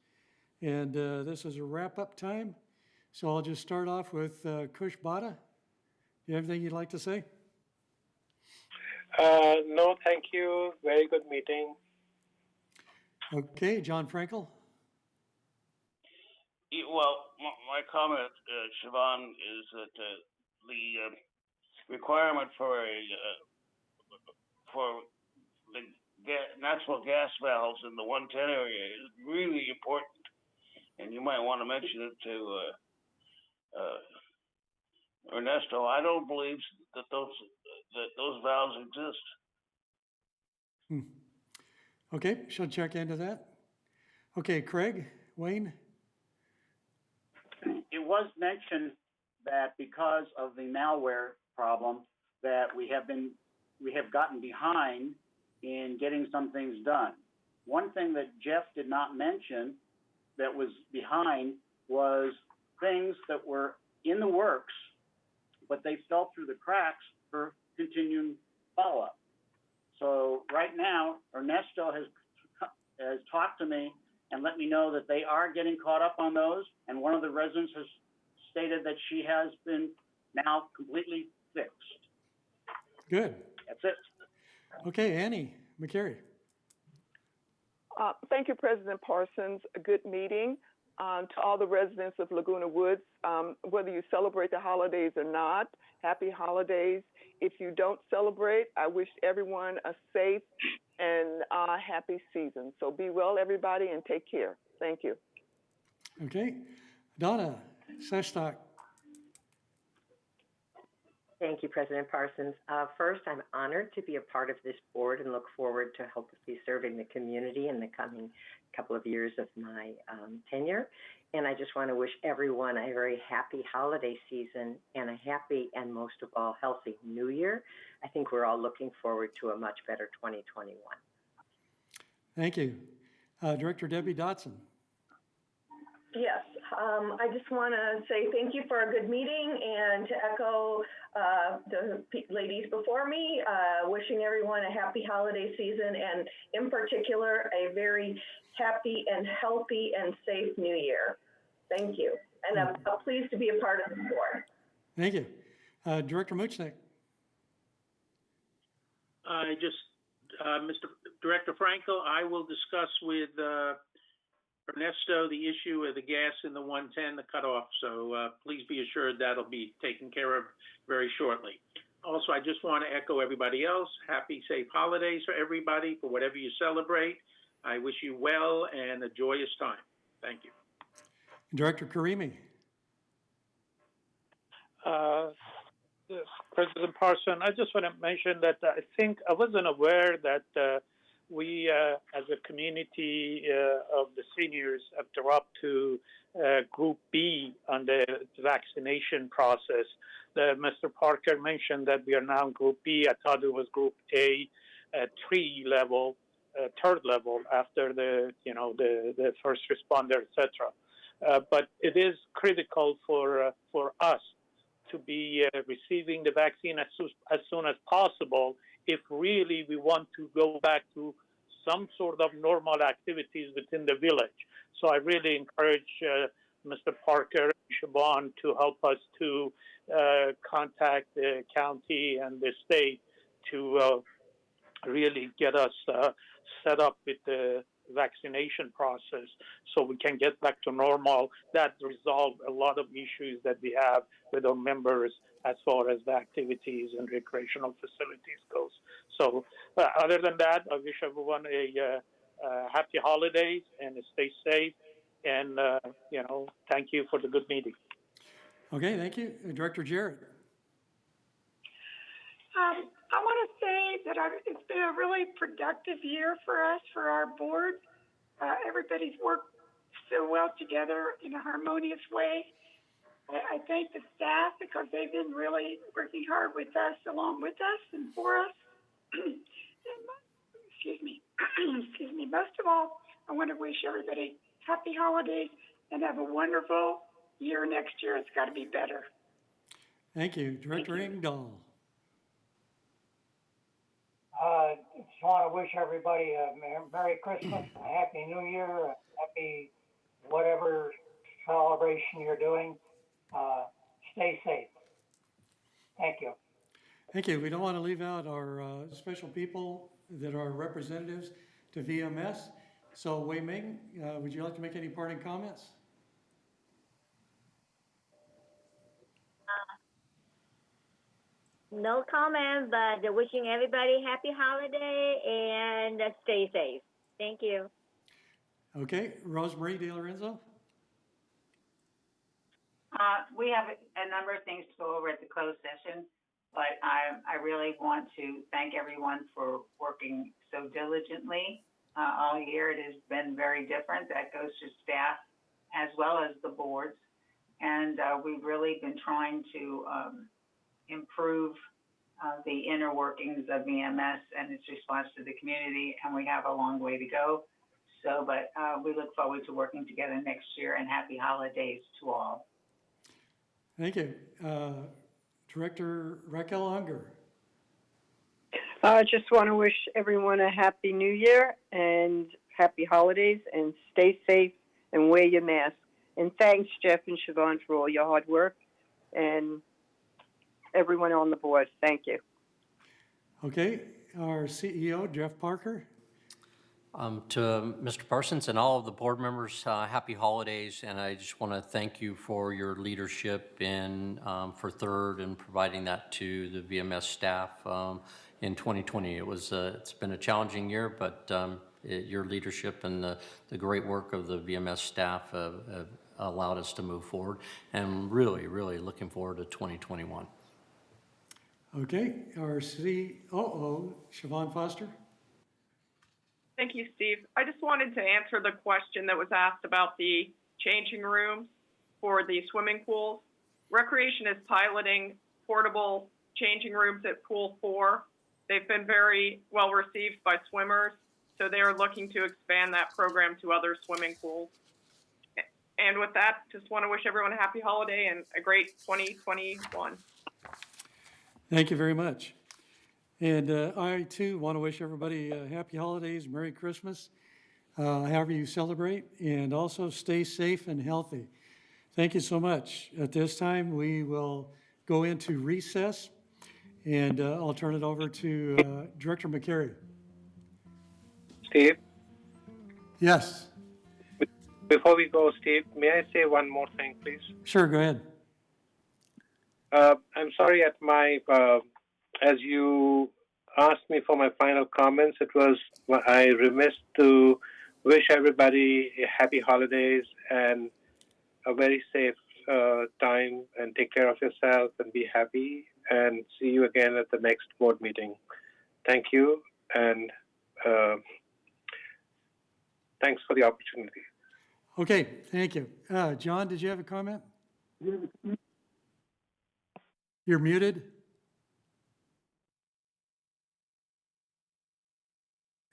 And this is a wrap-up time. So I'll just start off with Kush Bada. Do you have anything you'd like to say? No, thank you. Very good meeting. Okay, John Frankel. Well, my comment, Siobhan, is that the requirement for the natural gas valves in the 110 area is really important, and you might want to mention it to Ernesto. I don't believe that those valves exist. Okay, she'll check into that. Okay, Craig, Wayne? It was mentioned that because of the malware problem, that we have gotten behind in getting some things done. One thing that Jeff did not mention that was behind was things that were in the works, but they fell through the cracks for continuing follow-up. So right now, Ernesto has talked to me and let me know that they are getting caught up on those. And one of the residents has stated that she has been now completely fixed. Good. That's it. Okay, Annie McCary. Thank you, President Parsons. A good meeting. To all the residents of Laguna Woods, whether you celebrate the holidays or not, happy holidays. If you don't celebrate, I wish everyone a safe and happy season. So be well, everybody, and take care. Thank you. Okay, Donna Sestock. Thank you, President Parsons. First, I'm honored to be a part of this board and look forward to hopefully serving the community in the coming couple of years of my tenure. And I just want to wish everyone a very happy holiday season and a happy and most of all healthy new year. I think we're all looking forward to a much better 2021. Thank you. Director Debbie Dotson. Yes, I just want to say thank you for a good meeting and to echo the ladies before me, wishing everyone a happy holiday season and in particular a very happy and healthy and safe new year. Thank you. And I'm pleased to be a part of the board. Thank you. Director Muchnick. Mr. Director Franco, I will discuss with Ernesto the issue of the gas in the 110, the cutoff. So please be assured that'll be taken care of very shortly. Also, I just want to echo everybody else. Happy, safe holidays for everybody, for whatever you celebrate. I wish you well and a joyous time. Thank you. Director Karimi. President Parson, I just want to mention that I think I wasn't aware that we, as a community of the seniors, have dropped to Group B on the vaccination process. Mr. Parker mentioned that we are now in Group B. I thought it was Group A, 3 level, third level after the first responder, etc. But it is critical for us to be receiving the vaccine as soon as possible if really we want to go back to some sort of normal activities within the village. So I really encourage Mr. Parker and Siobahn to help us to contact the county and the state to really get us set up with the vaccination process so we can get back to normal. That resolve a lot of issues that we have with our members as far as the activities and recreational facilities goes. So other than that, I wish everyone a happy holidays and stay safe. And, thank you for the good meeting. Okay, thank you. Director Jarrett. I want to say that it's been a really productive year for us, for our board. Everybody's worked so well together in a harmonious way. I thank the staff because they've been really working hard with us, along with us, and for us. Excuse me. Excuse me. Most of all, I want to wish everybody happy holidays and have a wonderful year next year. It's got to be better. Thank you. Director Engdahl. Just want to wish everybody a Merry Christmas, a Happy New Year, a happy whatever celebration you're doing. Stay safe. Thank you. Thank you. We don't want to leave out our special people that are representatives to VMS. So Wei Ming, would you like to make any parting comments? No comment, but wishing everybody happy holiday and stay safe. Thank you. Okay, Rosemarie DeLorenzo. We have a number of things to go over at the closed session, but I really want to thank everyone for working so diligently all year. It has been very different. That goes to staff as well as the boards. And we've really been trying to improve the inner workings of VMS and its response to the community, and we have a long way to go. So, but we look forward to working together next year, and happy holidays to all. Thank you. Director Raquel Unger. I just want to wish everyone a happy new year and happy holidays, and stay safe and wear your mask. And thanks, Jeff and Siobahn, for all your hard work, and everyone on the board. Thank you. Okay, our CEO, Jeff Parker. To Mr. Parsons and all of the board members, happy holidays, and I just want to thank you for your leadership in for Third and providing that to the VMS staff in 2020. It's been a challenging year, but your leadership and the great work of the VMS staff have allowed us to move forward, and really looking forward to 2021. Okay, our COO, Siobahn Foster. Thank you, Steve. I just wanted to answer the question that was asked about the changing rooms for the swimming pools. Recreation is piloting portable changing rooms at Pool 4. They've been very well received by swimmers, so they are looking to expand that program to other swimming pools. And with that, just want to wish everyone a happy holiday and a great 2021. Thank you very much. And I, too, want to wish everybody happy holidays, Merry Christmas, however you celebrate, and also stay safe and healthy. Thank you so much. At this time, we will go into recess, and I'll turn it over to Director McCary. Steve? Yes. Before we go, Steve, may I say one more thing, please? Sure, go ahead. I'm sorry at my, as you asked me for my final comments, I remiss to wish everybody a happy holidays and a very safe time, and take care of yourself and be happy, and see you again at the next board meeting. Thank you, and thanks for the opportunity. Okay, thank you. John, did you have a comment? You're muted.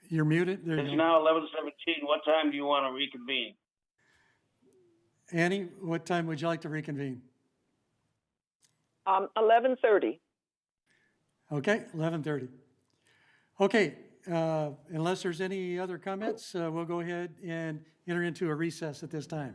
You're muted. There you It's go. now 11:17. What time do you want to reconvene? Annie, what time would you like to reconvene? 11:30. Okay, 11:30. Okay, unless there's any other comments, we'll go ahead and enter into a recess at this time.